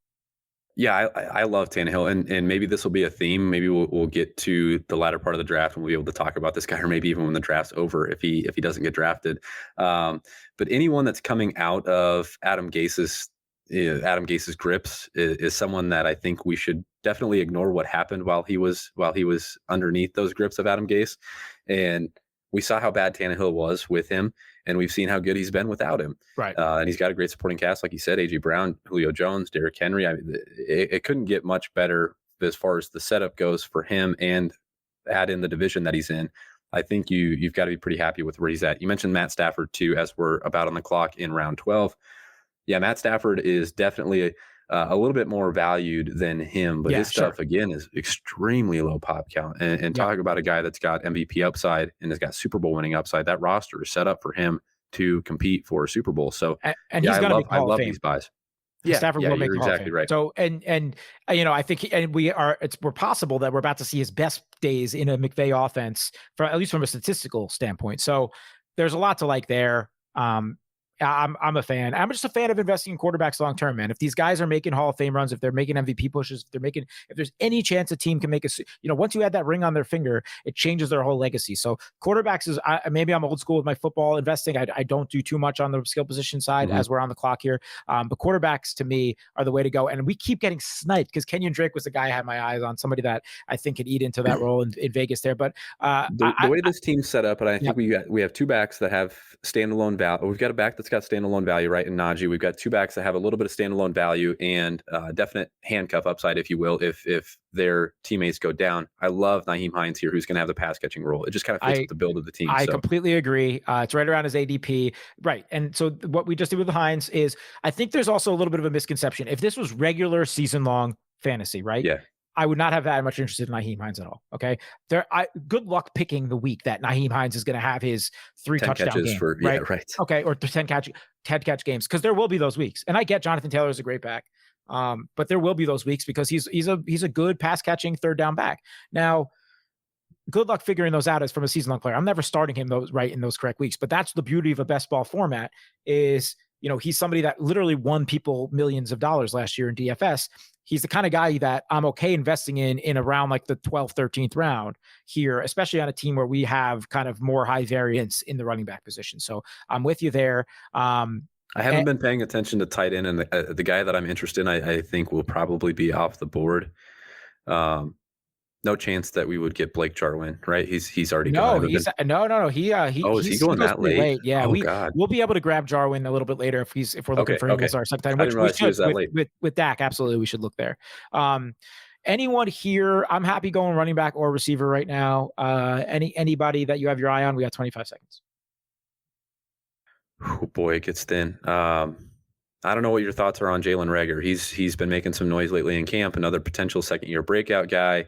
Yeah, I love Tanehill, and maybe this will be a theme. Maybe we'll get to the latter part of the draft and we'll be able to talk about this guy, or maybe even when the draft's over if he doesn't get drafted. But anyone that's coming out of Adam Gase's grips is someone that I think we should definitely ignore what happened while he was underneath those grips of Adam Gase. And we saw how bad Tanehill was with him, and we've seen how good he's been without him. Right. And he's got a great supporting cast, like you said, A.J. Brown, Julio Jones, Derrick Henry. I mean, it couldn't get much better as far as the setup goes for him, and add in the division that he's in. I think you've got to be pretty happy with where he's at. You mentioned Matt Stafford too, as we're about on the clock in round 12. Yeah, Matt Stafford is definitely a little bit more valued than him, but his stuff, again, is extremely low pop count. And talk about a guy that's got MVP upside and has got Super Bowl winning upside. That roster is set up for him to compete for a Super Bowl. So, and he's going to be I love these buys. Yeah, Stafford will make you're exactly right. So, and I think, we're possible that we're about to see his best days in a McVay offense, at least from a statistical standpoint. So there's a lot to like there. I'm a fan. I'm just a fan of investing in quarterbacks long term, man. If these guys are making Hall of Fame runs, if they're making MVP pushes, if there's any chance a team can make once you add that ring on their finger, it changes their whole legacy. So quarterbacks is maybe I'm old school with my football investing. I don't do too much on the skill position side as we're on the clock here. But quarterbacks to me are the way to go. And we keep getting sniped because Kenyon Drake was the guy I had my eyes on, somebody that I think could eat into that role in Vegas there. But the way this team's set up, and I think we have two backs that have standalone value. We've got a back that's got standalone value, right? In Najee, we've got two backs that have a little bit of standalone value and definite handcuff upside, if you will, if their teammates go down. I love Nyheim Hines here, who's going to have the pass catching role. It just kind of fits with the build of the team. I completely agree. It's right around his ADP, right? And so what we just did with the Hines is, I think there's also a little bit of a misconception. If this was regular season long fantasy, right? Yeah. I would not have that much interest in Nyheim Hines at all. Okay. Good luck picking the week that Nyheim Hines is going to have his 3 touchdown game, right? Yeah, right. Okay. Or 10 catch games. Cause there will be those weeks. And I get Jonathan Taylor is a great back. But there will be those weeks because he's a good pass catching third down back. Now, good luck figuring those out as from a season long player. I'm never starting him in those correct weeks, but that's the beauty of a best ball format is, he's somebody that literally won people millions of dollars last year in DFS. He's the kind of guy that I'm okay investing in around like the 12th, 13th round here, especially on a team where we have kind of more high variance in the running back position. So I'm with you there. I haven't been paying attention to tight end, and the guy that I'm interested in, I think will probably be off the board. No chance that we would get Blake Jarwin, right? He's already gone. No. Is he going that late? Yeah, we'll be able to grab Jarwin a little bit later if we're looking for him as our second time. Which we should with Dak. Absolutely, we should look there. Anyone here? I'm happy going running back or receiver right now. Anybody that you have your eye on? We got 25 seconds. Oh boy, it gets thin. I don't know what your thoughts are on Jaylen Reagan. He's been making some noise lately in camp. Another potential second-year breakout guy.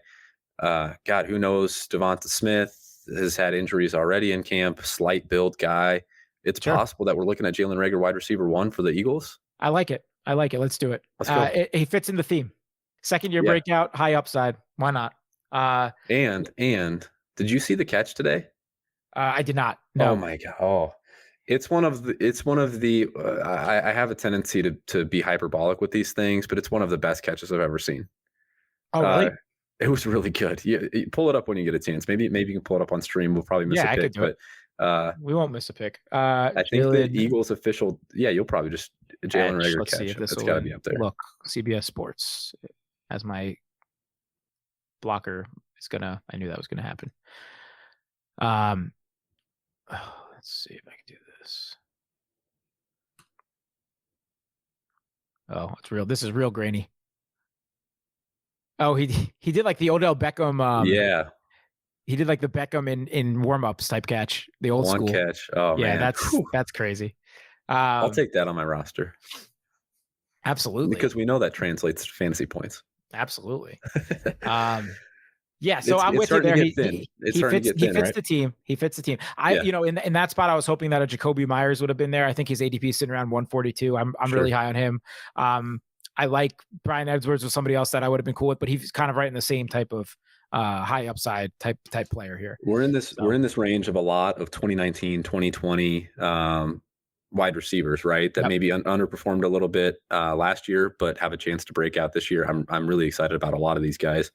God, who knows? Devonta Smith has had injuries already in camp. Slight build guy. It's possible that we're looking at Jaylen Reagan wide receiver 1 for the Eagles. I like it. Let's do it. Let's go. He fits in the theme. Second-year breakout, high upside. Why not? And did you see the catch today? I did not. No. Oh my God. Oh. It's one of the. I have a tendency to be hyperbolic with these things, but it's one of the best catches I've ever seen. Oh, really? It was really good. You pull it up when you get a chance. Maybe you can pull it up on stream. We'll probably miss a pick. I could do it. We won't miss a pick. I think the Eagles official. Yeah, you'll probably just Jaylen Reagan catch. It's got to be up there. Look, CBS Sports as my blocker is gonna. I knew that was gonna happen. Let's see if I can do this. Oh, it's real. This is real grainy. Oh, he did like the Odell Beckham. Yeah. He did like the Beckham in warm-ups type catch, the old school. One catch. Oh, yeah, man. That's crazy. I'll take that on my roster. Absolutely. Because we know that translates to fantasy points. Absolutely. Yeah, so I'm with you there. He fits the team. He fits the team. In that spot, I was hoping that a Jacoby Myers would have been there. I think his ADP is sitting around 142. I'm really high on him. I like Bryan Edwards was somebody else that I would have been cool with, but he's kind of right in the same type of high upside type player here. We're in this range of a lot of 2019, 2020 wide receivers, right? That maybe underperformed a little bit last year, but have a chance to break out this year. I'm really excited about a lot of these guys.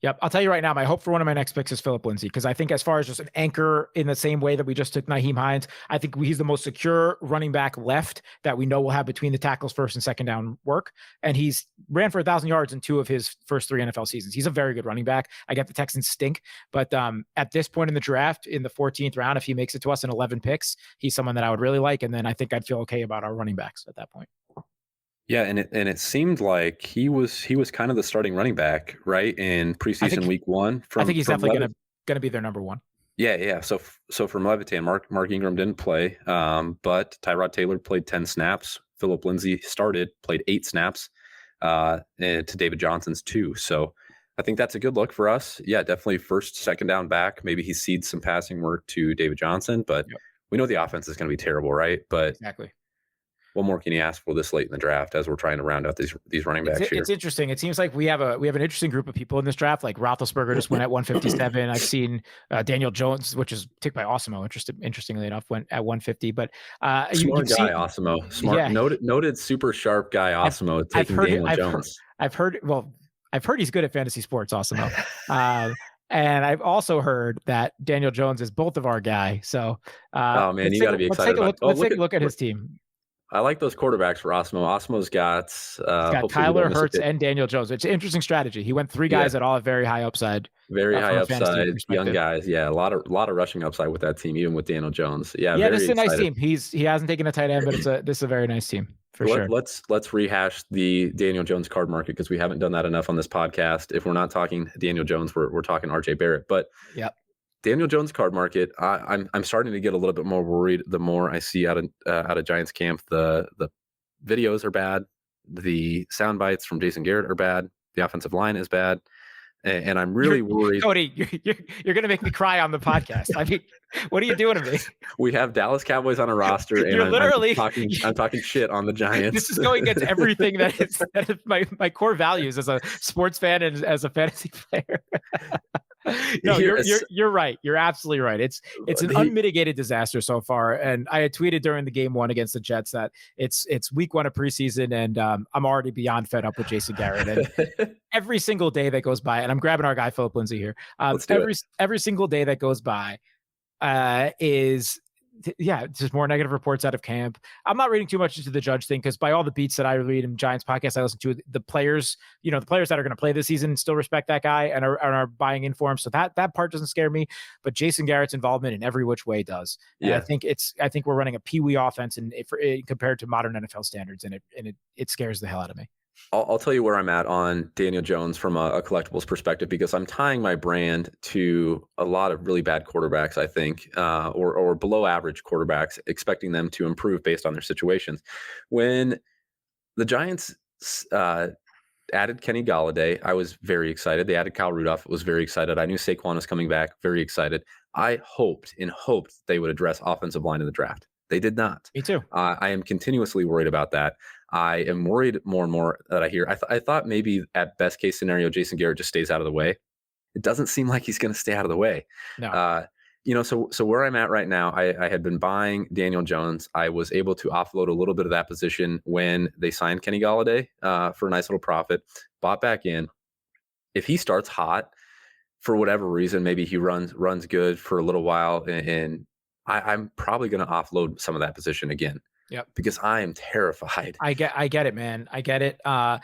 Yep. I'll tell you right now, my hope for one of my next picks is Phillip Lindsay, because I think as far as just an anchor in the same way that we just took Nyheim Hines, I think he's the most secure running back left that we know will have between the tackles first and second down work. And he's ran for 1,000 yards in 2 of his first 3 NFL seasons. He's a very good running back. I get the Texans stink, but at this point in the draft, in the 14th round, if he makes it to us in 11 picks, he's someone that I would really like. And then I think I'd feel okay about our running backs at that point. Yeah, and it seemed like he was kind of the starting running back, right, in preseason week 1. I think he's definitely going to be their number 1. Yeah. So from Levitan, Mark Ingram didn't play, but Tyrod Taylor played 10 snaps. Phillip Lindsay played 8 snaps, to David Johnson's 2. So I think that's a good look for us. Yeah, definitely first, second down back. Maybe he cedes some passing work to David Johnson, but we know the offense is going to be terrible, right? But exactly. What more can you ask for this late in the draft as we're trying to round out these running backs here? It's interesting. It seems like we have an interesting group of people in this draft. Like Roethlisberger just went at 157. I've seen Daniel Jones, which is picked by Osimo. Interestingly enough, went at 150. But smart guy, Osimo. Smart, yeah. Noted super sharp guy, Osimo, taking Daniel Jones. I've heard he's good at fantasy sports, Osimo. And I've also heard that Daniel Jones is both of our guy. So, oh man, you got to be excited. Let's take a look at his team. I like those quarterbacks for Osimo. Osimo's got Kyler, Hurts, and Daniel Jones. It's an interesting strategy. He went 3 guys that all have very high upside. Very high upside, young guys. Yeah, a lot of rushing upside with that team, even with Daniel Jones. Yeah, this is a nice team. He hasn't taken a tight end, but this is a very nice team for sure. Let's rehash the Daniel Jones card market because we haven't done that enough on this podcast. If we're not talking Daniel Jones, we're talking RJ Barrett. But Daniel Jones card market, I'm starting to get a little bit more worried the more I see out of Giants camp. The videos are bad. The sound bites from Jason Garrett are bad. The offensive line is bad. And I'm really worried. Cody, you're going to make me cry on the podcast. I mean, what are you doing to me? We have Dallas Cowboys on a roster, and I'm talking shit on the Giants. This is going against everything that is my core values as a sports fan and as a fantasy player. No, you're right. You're absolutely right. It's an unmitigated disaster so far. And I had tweeted during the game 1 against the Jets that it's week 1 of preseason, and I'm already beyond fed up with Jason Garrett. And every single day that goes by, and I'm grabbing our guy Philip Lindsay here. Every single day that goes by is just more negative reports out of camp. I'm not reading too much into the Judge thing because by all the beats that I read in Giants podcasts I listen to, the players, the players that are going to play this season still respect that guy and are buying in for him. So that part doesn't scare me, but Jason Garrett's involvement in every which way does. And I think we're running a peewee offense compared to modern NFL standards, and it scares the hell out of me. I'll tell you where I'm at on Daniel Jones from a collectibles perspective, because I'm tying my brand to a lot of really bad quarterbacks, I think, or below average quarterbacks, expecting them to improve based on their situations. When the Giants added Kenny Golladay, I was very excited. They added Kyle Rudolph, was very excited. I knew Saquon was coming back, very excited. I hoped they would address offensive line in the draft. They did not. Me too. I am continuously worried about that. I am worried more and more that I hear. I thought maybe at best case scenario, Jason Garrett just stays out of the way. It doesn't seem like he's going to stay out of the way. No. So where I'm at right now, I had been buying Daniel Jones. I was able to offload a little bit of that position when they signed Kenny Golladay for a nice little profit, bought back in. If he starts hot for whatever reason, maybe he runs good for a little while, and I'm probably going to offload some of that position again. Yep. Because I am terrified. I get it, man. I get it. I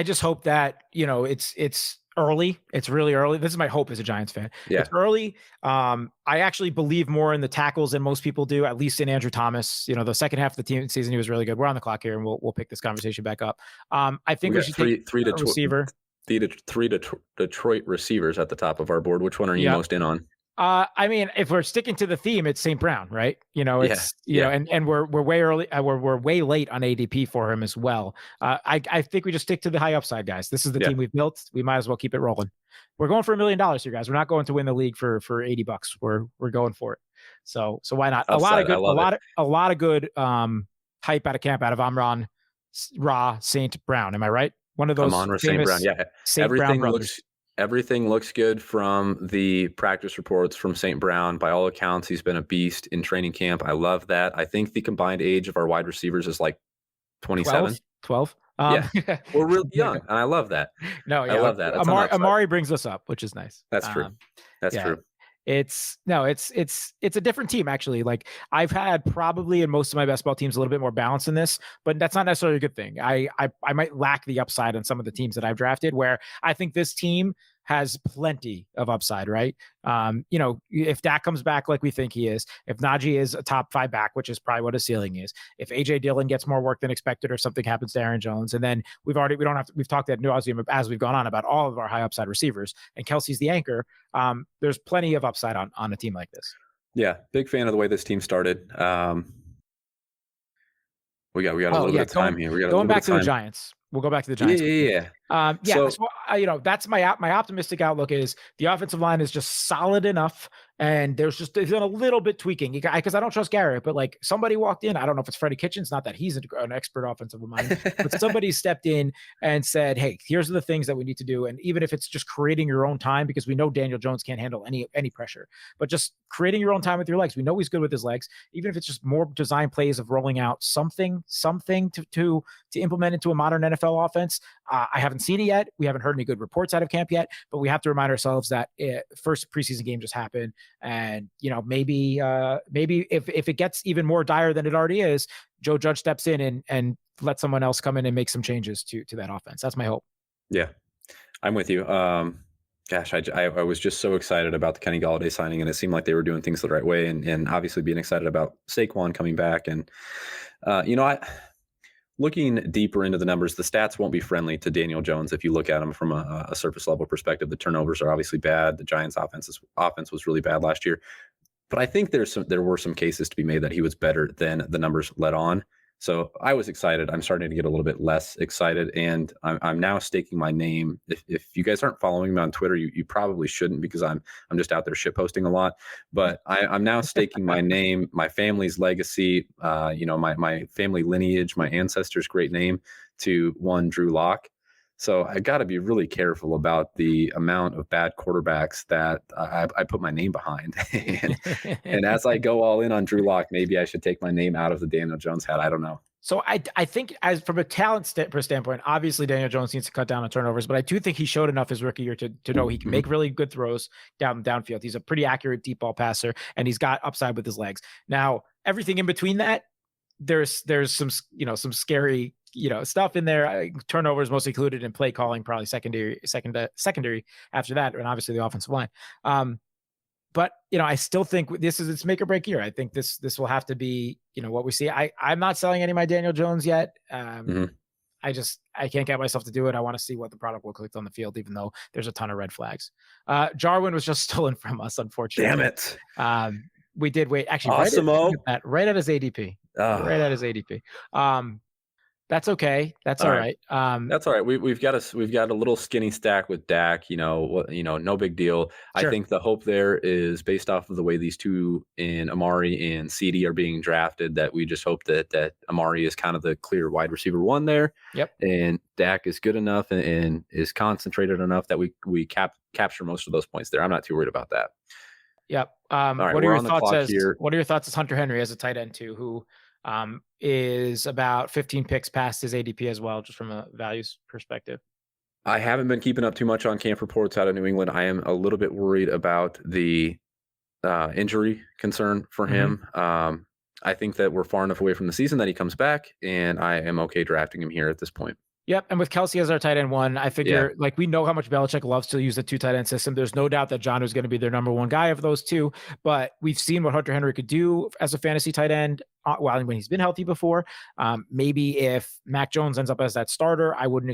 just hope that, it's early. It's really early. This is my hope as a Giants fan. Yeah. It's early. I actually believe more in the tackles than most people do, at least in Andrew Thomas. The second half of the team season, he was really good. We're on the clock here, and we'll pick this conversation back up. I think we should take three receiver. Three Detroit receivers at the top of our board. Which one are you most in on? I mean, if we're sticking to the theme, it's St. Brown, right? And we're way early. We're way late on ADP for him as well. I think we just stick to the high upside guys. This is the team we've built. We might as well keep it rolling. We're going for $1 million here, guys. We're not going to win the league for $80. We're going for it. So why not? Upside, a lot of good hype out of camp out of Amon Ra St. Brown. Am I right? One of those Amon-Ra St. Brown. Yeah. St. Brown brothers. Everything looks good from the practice reports from St. Brown. By all accounts, he's been a beast in training camp. I love that. I think the combined age of our wide receivers is like 27. 12. Yeah, we're really young, and I love that. I love that. Amari brings us up, which is nice. That's true. That's true. It's a different team, actually. Like, I've had probably in most of my best ball teams a little bit more balance in this, but that's not necessarily a good thing. I might lack the upside on some of the teams that I've drafted, where I think this team has plenty of upside, right? If Dak comes back like we think he is, if Najee is a top 5 back, which is probably what his ceiling is, if AJ Dillon gets more work than expected or something happens to Aaron Jones, and then we've talked ad nauseum as we've gone on about all of our high upside receivers, and Kelsey's the anchor. There's plenty of upside on a team like this. Yeah, big fan of the way this team started. We got a little bit of time here. Going back to the Giants. We'll go back to the Giants. Yeah. So that's my optimistic outlook is the offensive line is just solid enough. And there's a little bit tweaking because I don't trust Garrett, but like somebody walked in. I don't know if it's Freddie Kitchens, not that he's an expert offensive mind, but somebody stepped in and said, hey, here's the things that we need to do. And even if it's just creating your own time, because we know Daniel Jones can't handle any pressure, but just creating your own time with your legs. We know he's good with his legs, even if it's just more design plays of rolling out something to implement into a modern NFL offense. I haven't seen it yet. We haven't heard any good reports out of camp yet, but we have to remind ourselves that first preseason game just happened. And, maybe if it gets even more dire than it already is, Joe Judge steps in and let someone else come in and make some changes to that offense. That's my hope. Yeah, I'm with you. Gosh, I was just so excited about the Kenny Golladay signing, and it seemed like they were doing things the right way, and obviously being excited about Saquon coming back. And, looking deeper into the numbers, the stats won't be friendly to Daniel Jones if you look at him from a surface level perspective. The turnovers are obviously bad. The Giants' offense was really bad last year. But I think there were some cases to be made that he was better than the numbers let on. So I was excited. I'm starting to get a little bit less excited, and I'm now staking my name. If you guys aren't following me on Twitter, you probably shouldn't, because I'm just out there shit posting a lot. But I'm now staking my name, my family's legacy, my family lineage, my ancestors' great name to one Drew Lock. So I got to be really careful about the amount of bad quarterbacks that I put my name behind. and as I go all in on Drew Lock, maybe I should take my name out of the Daniel Jones hat. I don't know. So I think, as from a talent standpoint, obviously Daniel Jones needs to cut down on turnovers, but I do think he showed enough his rookie year to know he can make really good throws downfield. He's a pretty accurate deep ball passer, and he's got upside with his legs. Now, everything in between that, there's some scary stuff in there. Turnovers mostly included, in play calling probably secondary after that, and obviously the offensive line. But I still think it's make or break year. I think this will have to be what we see. I'm not selling any of my Daniel Jones yet. I can't get myself to do it. I want to see what the product looks like on the field, even though there's a ton of red flags. Jarwin was just stolen from us, unfortunately. Damn it. We did wait. Actually, right at his ADP. Right at his ADP. That's okay. That's all right. That's all right. We've got a little skinny stack with Dak. No big deal. Sure. I think the hope there is based off of the way these two in Amari and CD are being drafted, that we just hope that Amari is kind of the clear wide receiver one there. Yep. And Dak is good enough and is concentrated enough that we capture most of those points there. I'm not too worried about that. Yep. All right, what are your thoughts as Hunter Henry as a tight end too, who is about 15 picks past his ADP as well, just from a values perspective? I haven't been keeping up too much on camp reports out of New England. I am a little bit worried about the injury concern for him. I think that we're far enough away from the season that he comes back, and I am okay drafting him here at this point. Yep. And with Kelsey as our tight end one, I figure we know how much Belichick loves to use the two tight end system. There's no doubt that John is going to be their number one guy of those two, but we've seen what Hunter Henry could do as a fantasy tight end when he's been healthy before. Maybe if Mac Jones ends up as that starter, I would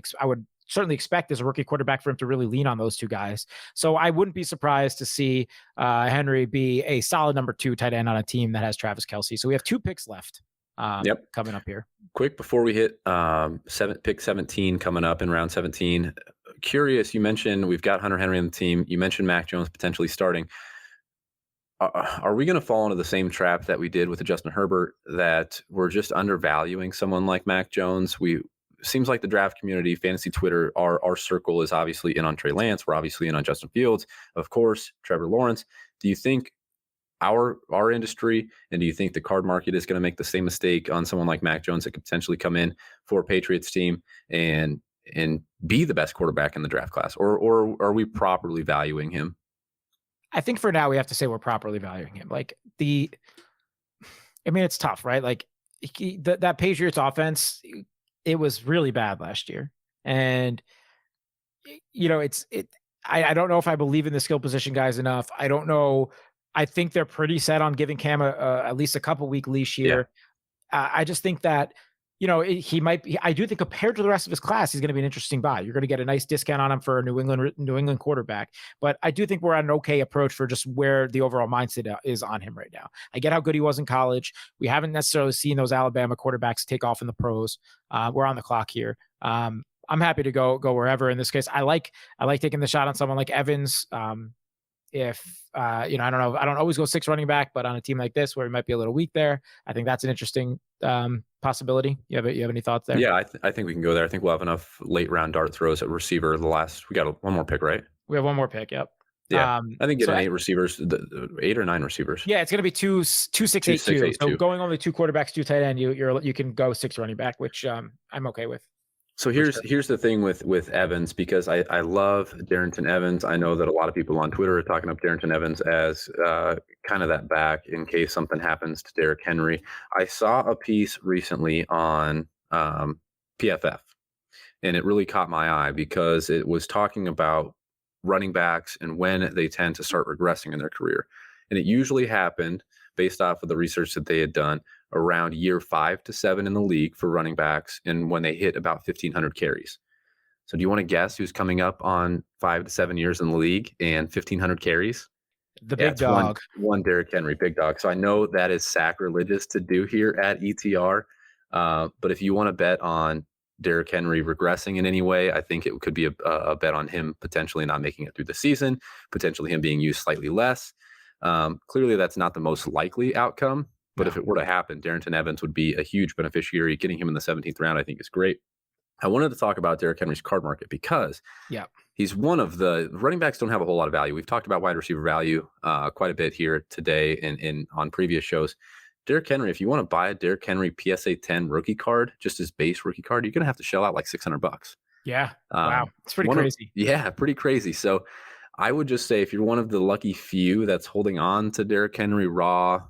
certainly expect as a rookie quarterback for him to really lean on those two guys. So I wouldn't be surprised to see Henry be a solid number two tight end on a team that has Travis Kelsey. So we have 2 picks left. Coming up here. Quick before we hit pick 17 coming up in round 17. Curious, you mentioned we've got Hunter Henry on the team. You mentioned Mac Jones potentially starting. Are we going to fall into the same trap that we did with Justin Herbert, that we're just undervaluing someone like Mac Jones? Seems like the draft community, fantasy Twitter, our circle is obviously in on Trey Lance. We're obviously in on Justin Fields, of course, Trevor Lawrence. Do you think our industry, and do you think the card market is going to make the same mistake on someone like Mac Jones that could potentially come in for a Patriots team and be the best quarterback in the draft class, or are we properly valuing him? I think for now we have to say we're properly valuing him. It's tough, right? That Patriots offense, it was really bad last year, and I don't know if I believe in the skill position guys enough. I don't know. I think they're pretty set on giving Cam at least a couple week leash here. Yeah. I just think that, he might be, I do think compared to the rest of his class, he's going to be an interesting buy. You're going to get a nice discount on him for a New England quarterback. But I do think we're on an okay approach for just where the overall mindset is on him right now. I get how good he was in college. We haven't necessarily seen those Alabama quarterbacks take off in the pros. We're on the clock here. I'm happy to go wherever in this case. I like taking the shot on someone like Evans. If I don't know, I don't always go 6 running back, but on a team like this where we might be a little weak there, I think that's an interesting possibility. You have any thoughts there? Yeah, I think we can go there. I think we'll have enough late round dart throws at receiver. We got one more pick, right? We have one more pick. Yep. Yeah, I think getting 8 receivers, 8 or 9 receivers. Yeah, it's going to be 2, 6, 8, 2. So going only 2 quarterbacks, 2 tight end, you can go 6 running back, which I'm okay with. So here's the thing with Evans, because I love Darrington Evans. I know that a lot of people on Twitter are talking up Darrington Evans as kind of that back in case something happens to Derrick Henry. I saw a piece recently on PFF, and it really caught my eye because it was talking about running backs and when they tend to start regressing in their career. And it usually happened based off of the research that they had done around year 5 to 7 in the league for running backs, and when they hit about 1,500 carries. So do you want to guess who's coming up on 5 to 7 years in the league and 1,500 carries? The big dog. One Derrick Henry, big dog. So I know that is sacrilegious to do here at ETR, but if you want to bet on Derrick Henry regressing in any way, I think it could be a bet on him potentially not making it through the season, potentially him being used slightly less. Clearly, that's not the most likely outcome, but if it were to happen, Darrington Evans would be a huge beneficiary. Getting him in the 17th round, I think, is great. I wanted to talk about Derrick Henry's card market because he's one of the running backs don't have a whole lot of value. We've talked about wide receiver value quite a bit here today and on previous shows. Derrick Henry, if you want to buy a Derrick Henry PSA 10 rookie card, just his base rookie card, you're going to have to shell out like $600. Yeah. Wow. It's pretty crazy. Pretty crazy. So I would just say if you're one of the lucky few that's holding on to Derrick Henry raw,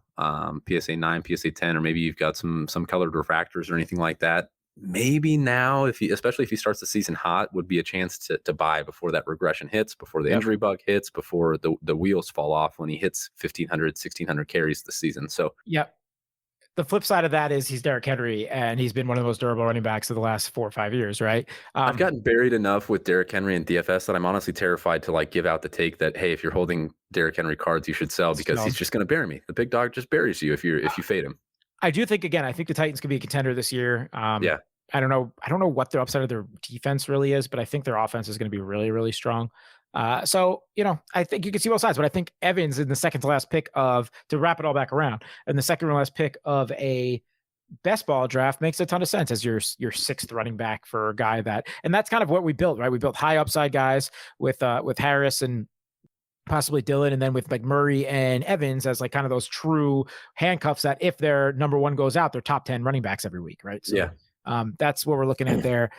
PSA 9, PSA 10, or maybe you've got some colored refractors or anything like that, maybe now, especially if he starts the season hot, would be a chance to buy before that regression hits, before the injury bug hits, before the wheels fall off when he hits 1,500, 1,600 carries this season. So the flip side of that is he's Derrick Henry, and he's been one of the most durable running backs of the last 4 or 5 years, right? I've gotten buried enough with Derrick Henry and DFS that I'm honestly terrified to give out the take that, hey, if you're holding Derrick Henry cards, you should sell because he's just going to bury me. The big dog just buries you if you fade him. I do think, again, I think the Titans could be a contender this year. I don't know what their upside of their defense really is, but I think their offense is going to be really, really strong. So, I think you can see both sides, but I think Evans in the second to last pick to wrap it all back around, and the second to last pick of a best ball draft makes a ton of sense as your 6th running back for a guy and that's kind of what we built, right? We built high upside guys with Harris and possibly Dillon, and then with Murray and Evans as kind of those true handcuffs that if their number 1 goes out, they're top 10 running backs every week, right? So, that's what we're looking at there.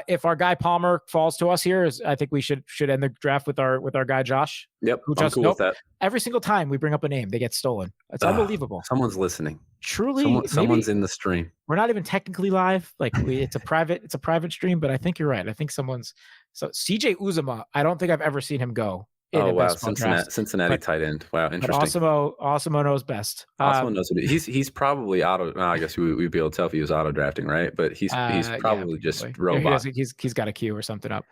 If our guy Palmer falls to us here, I think we should end the draft with our guy Josh. Yep, I'm cool with that. Every single time we bring up a name, they get stolen. It's unbelievable. Someone's listening. Truly, someone's in the stream. We're not even technically live. It's a private stream, but I think you're right. I think someone's. So CJ Uzomah, I don't think I've ever seen him go. Oh wow, Cincinnati tight end. Wow, interesting. Awesome knows best. Awesome knows what he's probably auto. I guess we'd be able to tell if he was auto drafting, right? But he's probably just robot. He's got a queue or something up.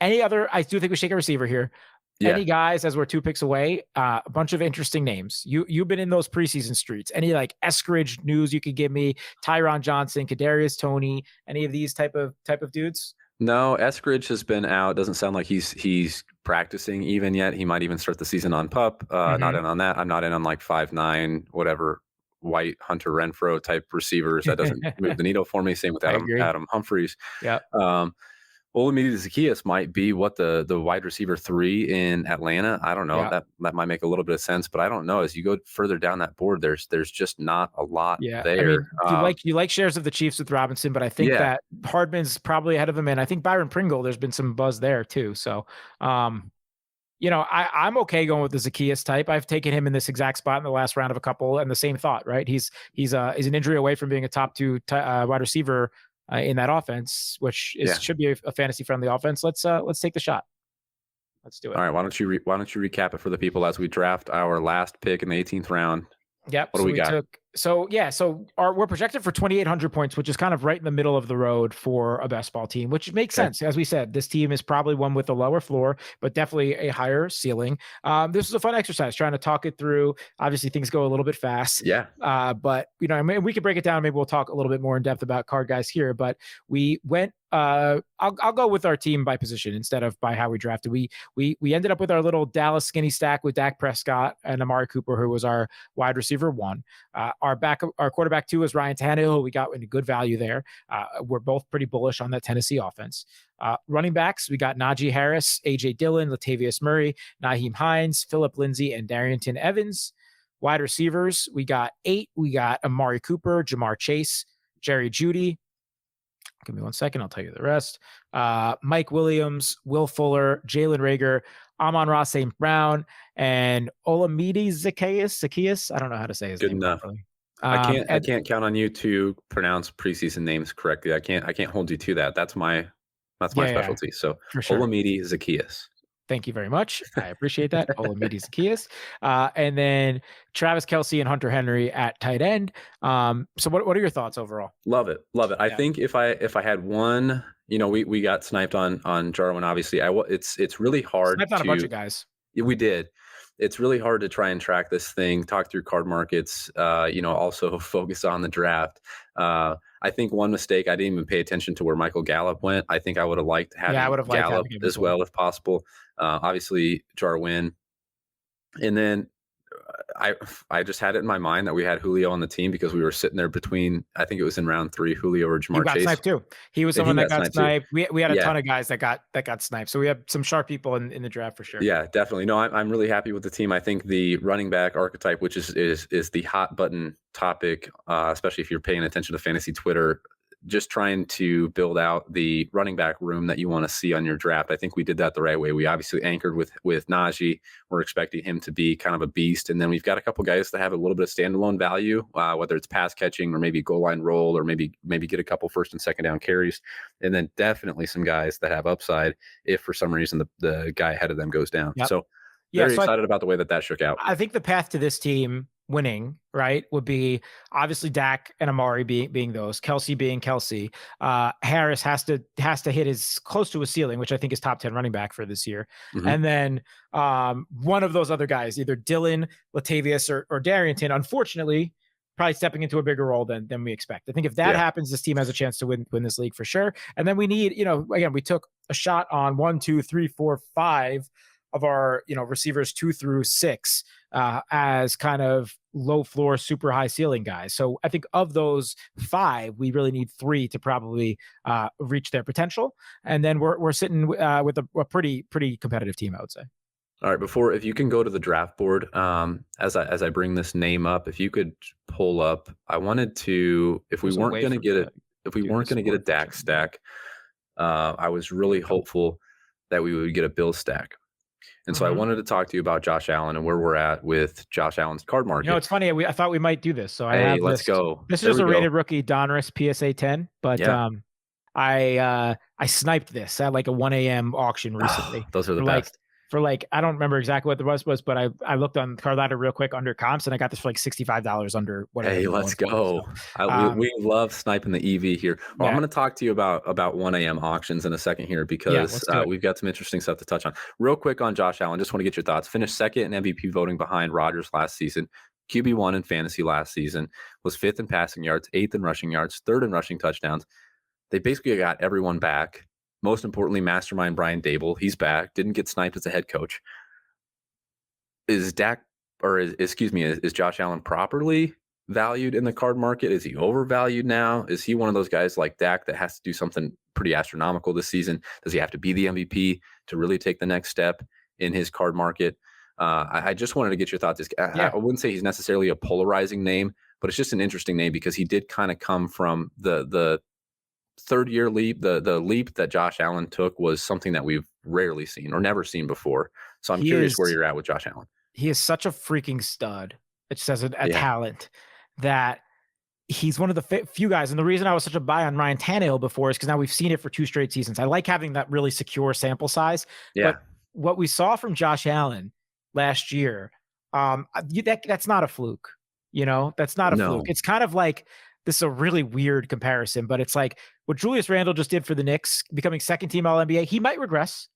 Any other? I do think we should take a receiver here. Yeah. Any guys, as we're 2 picks away, a bunch of interesting names. You've been in those preseason streets. Any Eskridge news you could give me? Tyron Johnson, Kadarius Toney, any of these type of dudes? No, Eskridge has been out. Doesn't sound like he's practicing even yet. He might even start the season on PUP. Not in on that. I'm not in on 5'9", whatever, white Hunter Renfrow type receivers. That doesn't move the needle for me. Same with Adam Humphries. Yeah. Olamide Zaccheaus might be what the wide receiver 3 in Atlanta. I don't know. Yeah. That might make a little bit of sense, but I don't know. As you go further down that board, there's just not a lot there. I mean, you like shares of the Chiefs with Robinson, but I think that Hardman's probably ahead of him, and I think Byron Pringle, there's been some buzz there too. So, I'm okay going with the Zaccheaus type. I've taken him in this exact spot in the last round of a couple, and the same thought, right? He's an injury away from being a top 2 wide receiver in that offense, which should be a fantasy friendly offense. Let's take the shot. Let's do it. All right. Why don't you recap it for the people as we draft our last pick in the 18th round? Yep. What do we got? So we're projected for 2,800 points, which is kind of right in the middle of the road for a best ball team, which makes sense. As we said, this team is probably one with a lower floor, but definitely a higher ceiling. This is a fun exercise, trying to talk it through. Obviously, things go a little bit fast. Yeah. But I mean, we could break it down. Maybe we'll talk a little bit more in depth about card guys here. But we went. I'll go with our team by position instead of by how we drafted. We ended up with our little Dallas skinny stack with Dak Prescott and Amari Cooper, who was our wide receiver 1. Our quarterback 2 is Ryan Tanehill. We got into good value there. We're both pretty bullish on that Tennessee offense. Running backs, we got Najee Harris, AJ Dillon, Latavius Murray, Nyheim Hines, Phillip Lindsay, and Darrington Evans. Wide receivers, we got 8. We got Amari Cooper, Jamar Chase, Jerry Jeudy. Give me 1 second. I'll tell you the rest. Mike Williams, Will Fuller, Jalen Reagan, Amon-Ra St. Brown, and Olamide Zaccheaus. I don't know how to say his name. Good enough. I can't count on you to pronounce preseason names correctly. I can't hold you to that. That's my specialty. Yeah, so sure. Olamide Zaccheaus. Thank you very much. I appreciate that. Olamide Zaccheaus. And then Travis Kelsey and Hunter Henry at tight end. So what are your thoughts overall? Love it. Yeah. I think if I had one, we got sniped on Jarwin, obviously. It's really hard. Sniped on a bunch of guys. We did. It's really hard to try and track this thing, talk through card markets, also focus on the draft. I think one mistake, I didn't even pay attention to where Michael Gallup went. I think I would have liked having Gallup as well if possible. Obviously, Jarwin. And then I just had it in my mind that we had Julio on the team because we were sitting there between, I think it was in round 3, Julio or Jamar Chase. He got sniped too. He was someone that got sniped. We had a ton of guys that got sniped. So we have some sharp people in the draft for sure. Yeah, definitely. No, I'm really happy with the team. I think the running back archetype, which is the hot button topic, especially if you're paying attention to fantasy Twitter, just trying to build out the running back room that you want to see on your draft. I think we did that the right way. We obviously anchored with Najee. We're expecting him to be kind of a beast. And then we've got a couple guys that have a little bit of standalone value, whether it's pass catching or maybe goal line roll or maybe get a couple first and second down carries. And then definitely some guys that have upside if for some reason the guy ahead of them goes down. Yep. So very excited about the way that shook out. I think the path to this team winning, right, would be obviously Dak and Amari being those, Kelsey being Kelsey. Harris has to hit his close to a ceiling, which I think is top 10 running back for this year. Mm-hmm. And then one of those other guys, either Dillon, Latavius, or Darrington, unfortunately, probably stepping into a bigger role than we expect. I think if that happens, this team has a chance to win this league for sure. And then we need, again, we took a shot on 1, 2, 3, 4, 5 of our, receivers 2 through 6 as kind of low floor, super high ceiling guys. So I think of those 5, we really need 3 to probably reach their potential. And then we're sitting with a pretty competitive team, I would say. All right. If you can go to the draft board, as I bring this name up, if you could pull up, I wanted to, if we weren't going to get a Dak stack, I was really hopeful that we would get a Bill stack. And so I wanted to talk to you about Josh Allen and where we're at with Josh Allen's card market. It's funny. I thought we might do this. So let's go. This is a rated rookie Donruss PSA 10, but I sniped this at like a 1 a.m. auction recently. Those are the best. I don't remember exactly what the price was, but I looked on Card Ladder real quick under comps, and I got this for like $65 under whatever. Hey, let's go. We love sniping the EV here. Well, I'm going to talk to you about 1 a.m. auctions in a second here because we've got some interesting stuff to touch on. Real quick on Josh Allen, just want to get your thoughts. Finished second in MVP voting behind Rodgers last season. QB1 in fantasy last season. Was 5th in passing yards, 8th in rushing yards, 3rd in rushing touchdowns. They basically got everyone back. Most importantly, mastermind Brian Dable, he's back. Didn't get sniped as a head coach. Is Josh Allen properly valued in the card market? Is he overvalued now? Is he one of those guys like Dak that has to do something pretty astronomical this season? Does he have to be the MVP to really take the next step in his card market? I just wanted to get your thoughts. I wouldn't say he's necessarily a polarizing name, but it's just an interesting name because he did kind of come from the third year leap. The leap that Josh Allen took was something that we've rarely seen or never seen before. So I'm curious where you're at with Josh Allen. He is such a freaking stud. It says a talent that he's one of the few guys. And the reason I was such a buy on Ryan Tannehill before is because now we've seen it for 2 straight seasons. I like having that really secure sample size. Yeah. But what we saw from Josh Allen last year, that's not a fluke. That's not a fluke. No. It's kind of like, this is a really weird comparison, but it's like what Julius Randle just did for the Knicks, becoming second team All-NBA. He might regress,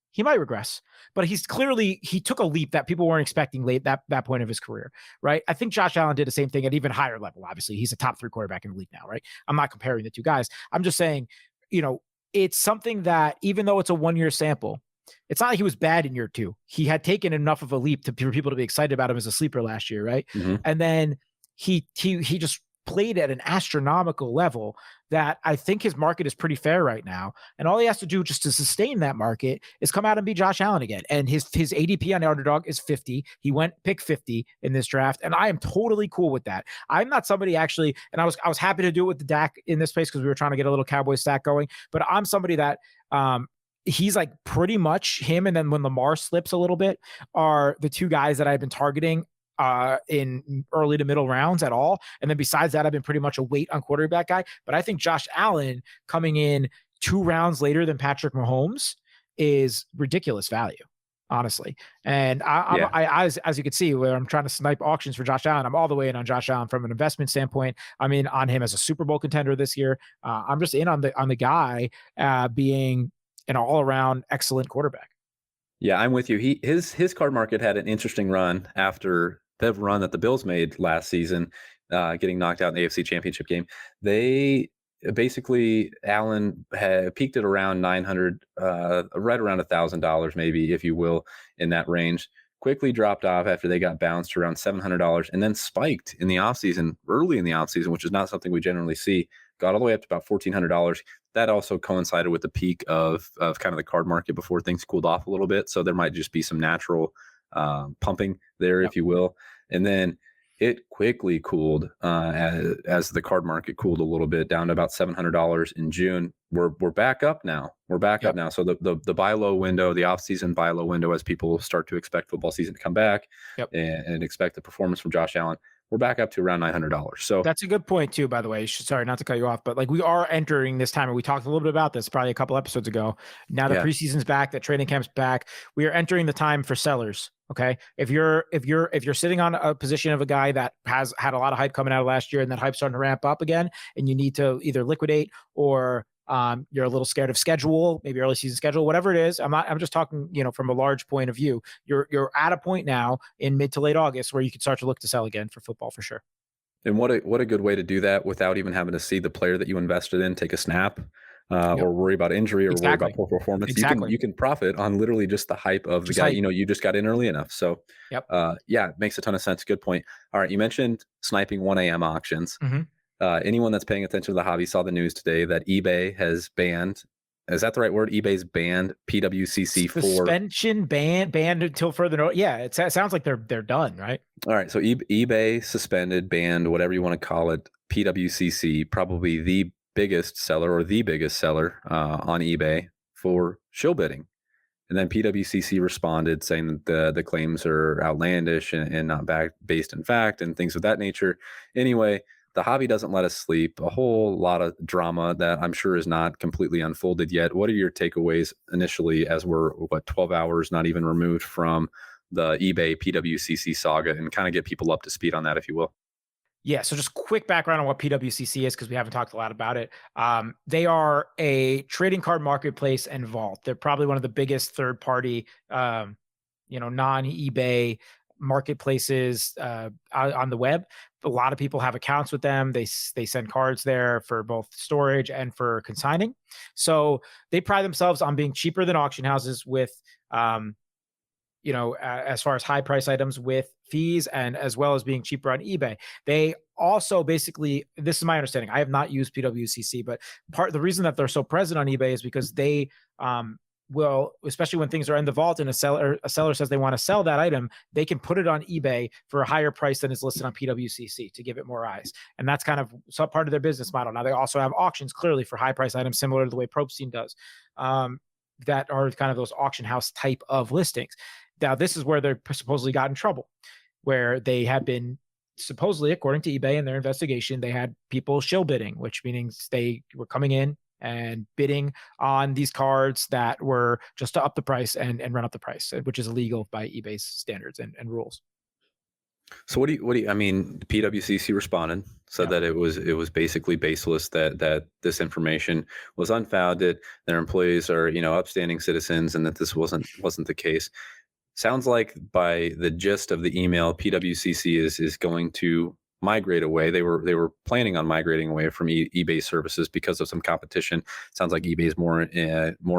but he took a leap that people weren't expecting late that point of his career, right? I think Josh Allen did the same thing at even higher level. Obviously, he's a top 3 quarterback in the league now, right? I'm not comparing the two guys. I'm just saying, it's something that even though it's a 1-year sample, it's not like he was bad in year 2. He had taken enough of a leap for people to be excited about him as a sleeper last year, right? Mm-hmm. And then he just played at an astronomical level that I think his market is pretty fair right now. And all he has to do just to sustain that market is come out and be Josh Allen again. And his ADP on the Underdog is 50. He went pick 50 in this draft. And I am totally cool with that. I'm not somebody actually, and I was happy to do it with the Dak in this space because we were trying to get a little Cowboy stack going, but I'm somebody that, he's like pretty much him. And then when Lamar slips a little bit are the two guys that I've been targeting in early to middle rounds at all. And then besides that, I've been pretty much a wait on quarterback guy. But I think Josh Allen coming in 2 rounds later than Patrick Mahomes is ridiculous value, honestly. And as you can see, where I'm trying to snipe auctions for Josh Allen, I'm all the way in on Josh Allen from an investment standpoint. I'm in on him as a Super Bowl contender this year. I'm just in on the guy being an all around excellent quarterback. Yeah, I'm with you. His card market had an interesting run after the run that the Bills made last season, getting knocked out in the AFC Championship game. They basically, Allen had peaked at around 900, right around $1,000, maybe, if you will, in that range. Quickly dropped off after they got bounced around $700, and then spiked in the offseason, early in the offseason, which is not something we generally see. Got all the way up to about $1,400. That also coincided with the peak of kind of the card market before things cooled off a little bit. So there might just be some natural pumping there, if you will. And then it quickly cooled as the card market cooled a little bit, down to about $700 in June. We're back up now. Up now. So the buy low window, the off-season buy low window, as people start to expect football season to come back and expect the performance from Josh Allen, we're back up to around $900. So that's a good point too, by the way. Sorry, not to cut you off, but like we are entering this time, and we talked a little bit about this probably a couple episodes ago. Now the preseason's back, the training camp's back. We are entering the time for sellers. Okay. If you're sitting on a position of a guy that has had a lot of hype coming out of last year, and that hype's starting to ramp up again, and you need to either liquidate or you're a little scared of schedule, maybe early season schedule, whatever it is. I'm just talking, from a large point of view. You're at a point now in mid to late August where you can start to look to sell again for football for sure. And what a good way to do that without even having to see the player that you invested in take a snap, or worry about injury, or worry about poor performance. Exactly. You can profit on literally just the hype of the guy. You just got in early enough. So it makes a ton of sense. Good point. All right, you mentioned sniping 1 a.m. auctions. Mm-hmm. Anyone that's paying attention to the hobby saw the news today that eBay has banned. Is that the right word? eBay's banned Pwcc for suspension, banned until further notice. Yeah, it sounds like they're done, right? All right, so eBay suspended, banned, whatever you want to call it, Pwcc, probably the biggest seller on eBay for shill bidding. And then Pwcc responded saying that the claims are outlandish and not based in fact and things of that nature. Anyway, the hobby doesn't let us sleep. A whole lot of drama that I'm sure is not completely unfolded yet. What are your takeaways initially, as we're 12 hours not even removed from the eBay Pwcc saga, and kind of get people up to speed on that, if you will? Yeah, so just quick background on what Pwcc is, because we haven't talked a lot about it. They are a trading card marketplace and vault. They're probably one of the biggest third-party, non-eBay marketplaces on the web. A lot of people have accounts with them. They send cards there for both storage and for consigning. So they pride themselves on being cheaper than auction houses with, as far as high price items with fees, and as well as being cheaper on eBay. They also basically, this is my understanding, I have not used Pwcc, but the reason that they're so present on eBay is because they will, especially when things are in the vault and a seller says they want to sell that item, they can put it on eBay for a higher price than is listed on Pwcc to give it more eyes. And that's kind of some part of their business model. Now they also have auctions clearly for high price items, similar to the way Pwcc does, that are kind of those auction house type of listings. Now this is where they're supposedly got in trouble, where they have been supposedly, according to eBay in their investigation, they had people shill bidding, which means they were coming in and bidding on these cards that were just to up the price and run up the price, which is illegal by eBay's standards and rules. So what do you, I mean, PWCC responded, said that it was basically baseless, that this information was unfounded, their employees are, upstanding citizens, and that this wasn't the case. Sounds like by the gist of the email, PWCC is going to migrate away. They were planning on migrating away from eBay services because of some competition. Sounds like eBay is more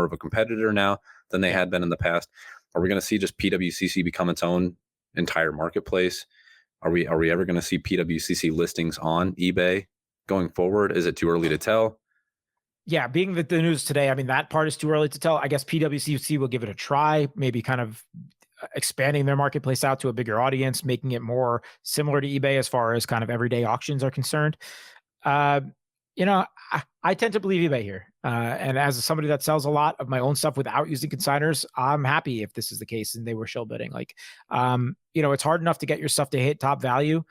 of a competitor now than they had been in the past. Are we going to see just PWCC become its own entire marketplace? Are we ever going to see PWCC listings on eBay going forward? Is it too early to tell? Yeah, being the news today, I mean, that part is too early to tell. I guess PWCC will give it a try, maybe kind of expanding their marketplace out to a bigger audience, making it more similar to eBay as far as kind of everyday auctions are concerned. I tend to believe eBay here. And as somebody that sells a lot of my own stuff without using consigners, I'm happy if this is the case and they were shill bidding. It's hard enough to get your stuff to hit top value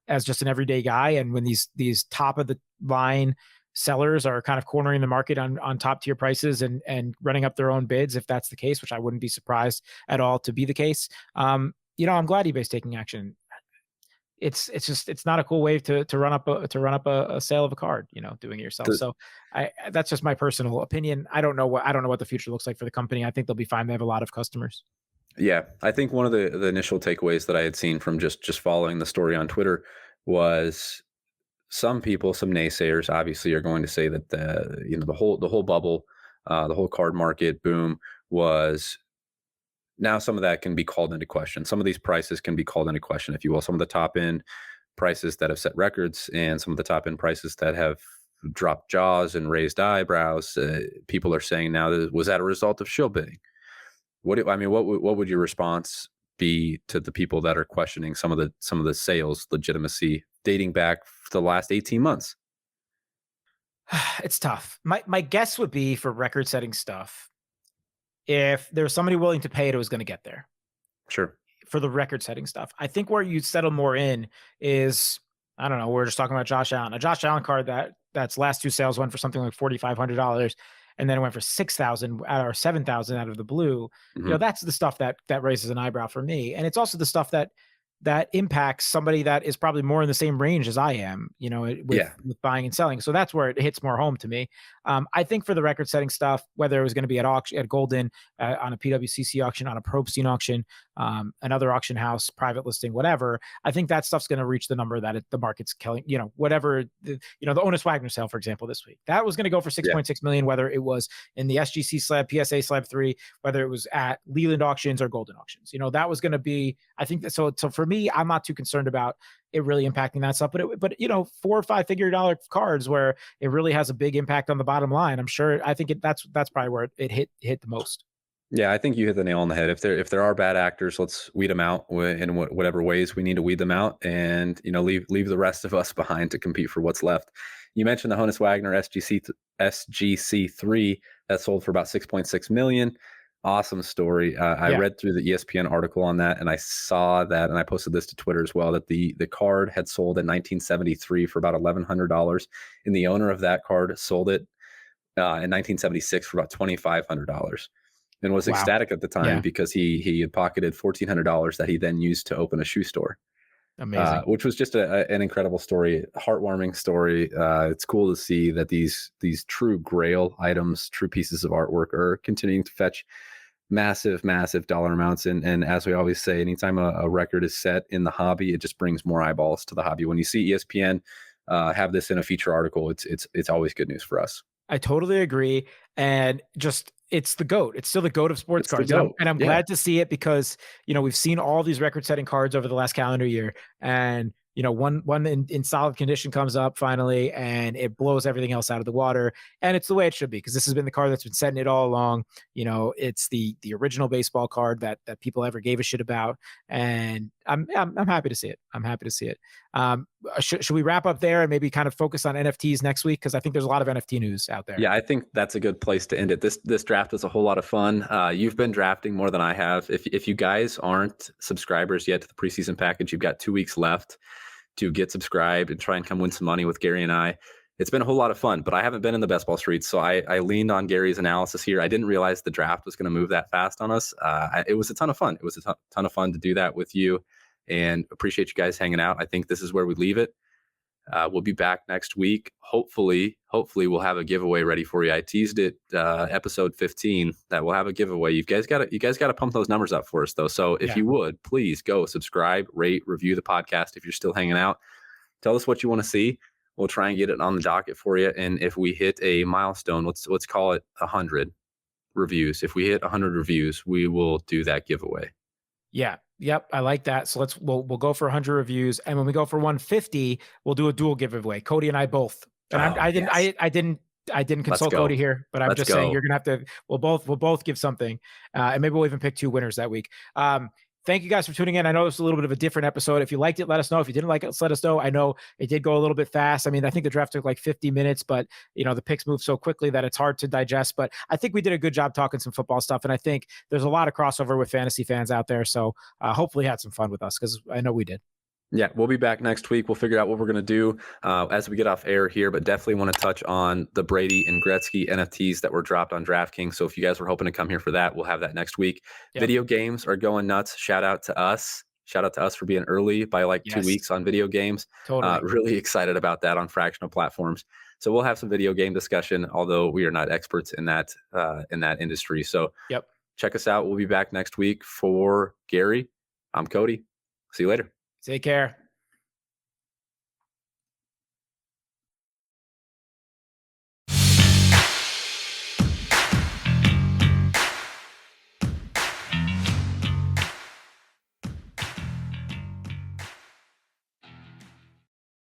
as just an everyday guy. And when these top of the line sellers are kind of cornering the market on top tier prices and running up their own bids, if that's the case, which I wouldn't be surprised at all to be the case. I'm glad eBay's taking action. It's not a cool way to run up a sale of a card, doing it yourself. So that's just my personal opinion. I don't know what the future looks like for the company. I think they'll be fine. They have a lot of customers. Yeah, I think one of the initial takeaways that I had seen from just following the story on Twitter was some people, some naysayers, obviously are going to say that the whole bubble, the whole card market boom was. Now some of that can be called into question. Some of these prices can be called into question, if you will. Some of the top end prices that have set records and some of the top end prices that have dropped jaws and raised eyebrows. People are saying now, was that a result of shill bidding? What would your response be to the people that are questioning some of the sales legitimacy dating back to the last 18 months? It's tough. My guess would be for record setting stuff, if there's somebody willing to pay it was going to get there. Sure. For the record setting stuff. I think where you settle more in is, I don't know, we're just talking about Josh Allen. A Josh Allen card that's last two sales went for something like $4,500 and then it went for $6,000 or $7,000 out of the blue. Mm-hmm. That's the stuff that raises an eyebrow for me. And it's also the stuff that impacts somebody that is probably more in the same range as I am, with buying and selling. So that's where it hits more home to me. I think for the record setting stuff, whether it was going to be at auction, at Golden, on a PWCC auction, on a Pwcc auction, another auction house, private listing, whatever, I think that stuff's going to reach the number that the market's killing, whatever, the Honus Wagner sale, for example, this week, that was going to go for 6.6 million, whether it was in the SGC slab, PSA slab 3, whether it was at Leland auctions or Golden auctions, that was going to be, I think that, so for me, I'm not too concerned about it really impacting that stuff, but 4 or 5 figure dollar cards where it really has a big impact on the bottom line. I think that's probably where it hit the most. Yeah, I think you hit the nail on the head. If there are bad actors, let's weed them out in whatever ways we need to weed them out, and leave the rest of us behind to compete for what's left. You mentioned the Honus Wagner SGC3 that sold for about 6.6 million. Awesome story. I read through the ESPN article on that, and I saw that, and I posted this to Twitter as well, that the card had sold in 1973 for about $1,100, and the owner of that card sold it in 1976 for about $2,500, and was ecstatic at the time because he had pocketed $1,400 that he then used to open a shoe store. Amazing. Which was just an incredible story, heartwarming story. It's cool to see that these true grail items, true pieces of artwork are continuing to fetch massive dollar amounts. And as we always say, anytime a record is set in the hobby, it just brings more eyeballs to the hobby. When you see ESPN have this in a feature article, it's always good news for us. I totally agree. And just, it's the GOAT. It's still the GOAT of sports cards. And I'm glad to see it because, we've seen all these record setting cards over the last calendar year, and one in solid condition comes up finally, and it blows everything else out of the water. And it's the way it should be, because this has been the card that's been setting it all along. It's the original baseball card that people ever gave a shit about. And I'm happy to see it. I'm happy to see it. Should we wrap up there and maybe kind of focus on NFTs next week? Because I think there's a lot of NFT news out there. Yeah, I think that's a good place to end it. This draft was a whole lot of fun. You've been drafting more than I have. If you guys aren't subscribers yet to the preseason package, you've got 2 weeks left to get subscribed and try and come win some money with Gary and I. It's been a whole lot of fun, but I haven't been in the best ball streets, so I leaned on Gary's analysis here. I didn't realize the draft was going to move that fast on us. It was a ton of fun. It was a ton of fun to do that with you and appreciate you guys hanging out. I think this is where we leave it. We'll be back next week. Hopefully we'll have a giveaway ready for you. I teased it episode 15 that we'll have a giveaway. You guys got to pump those numbers up for us though. So if you would, please go subscribe, rate, review the podcast. If you're still hanging out, tell us what you want to see. We'll try and get it on the docket for you. And if we hit a milestone, let's call it 100 reviews. If we hit 100 reviews, we will do that giveaway. Yeah. Yep. I like that. So we'll go for 100 reviews. And when we go for 150, we'll do a dual giveaway. Cody and I both. And I didn't consult Cody here, but I'm just saying you're going to have to, we'll both give something. And maybe we'll even pick 2 winners that week. Thank you guys for tuning in. I know it's a little bit of a different episode. If you liked it, let us know. If you didn't like it, let us know. I know it did go a little bit fast. I mean, I think the draft took like 50 minutes, but the picks move so quickly that it's hard to digest. But I think we did a good job talking some football stuff. And I think there's a lot of crossover with fantasy fans out there. So hopefully you had some fun with us, because I know we did. Yeah, we'll be back next week. We'll figure out what we're going to do as we get off air here, but definitely want to touch on the Brady and Gretzky NFTs that were dropped on DraftKings. So if you guys were hoping to come here for that, we'll have that next week. Yep. Video games are going nuts. Shout out to us for being early by like 2 weeks on video games. Totally. Really excited about that on fractional platforms. So we'll have some video game discussion, although we are not experts in that industry. So check us out. We'll be back next week. For Gary, I'm Cody. See you later. Take care.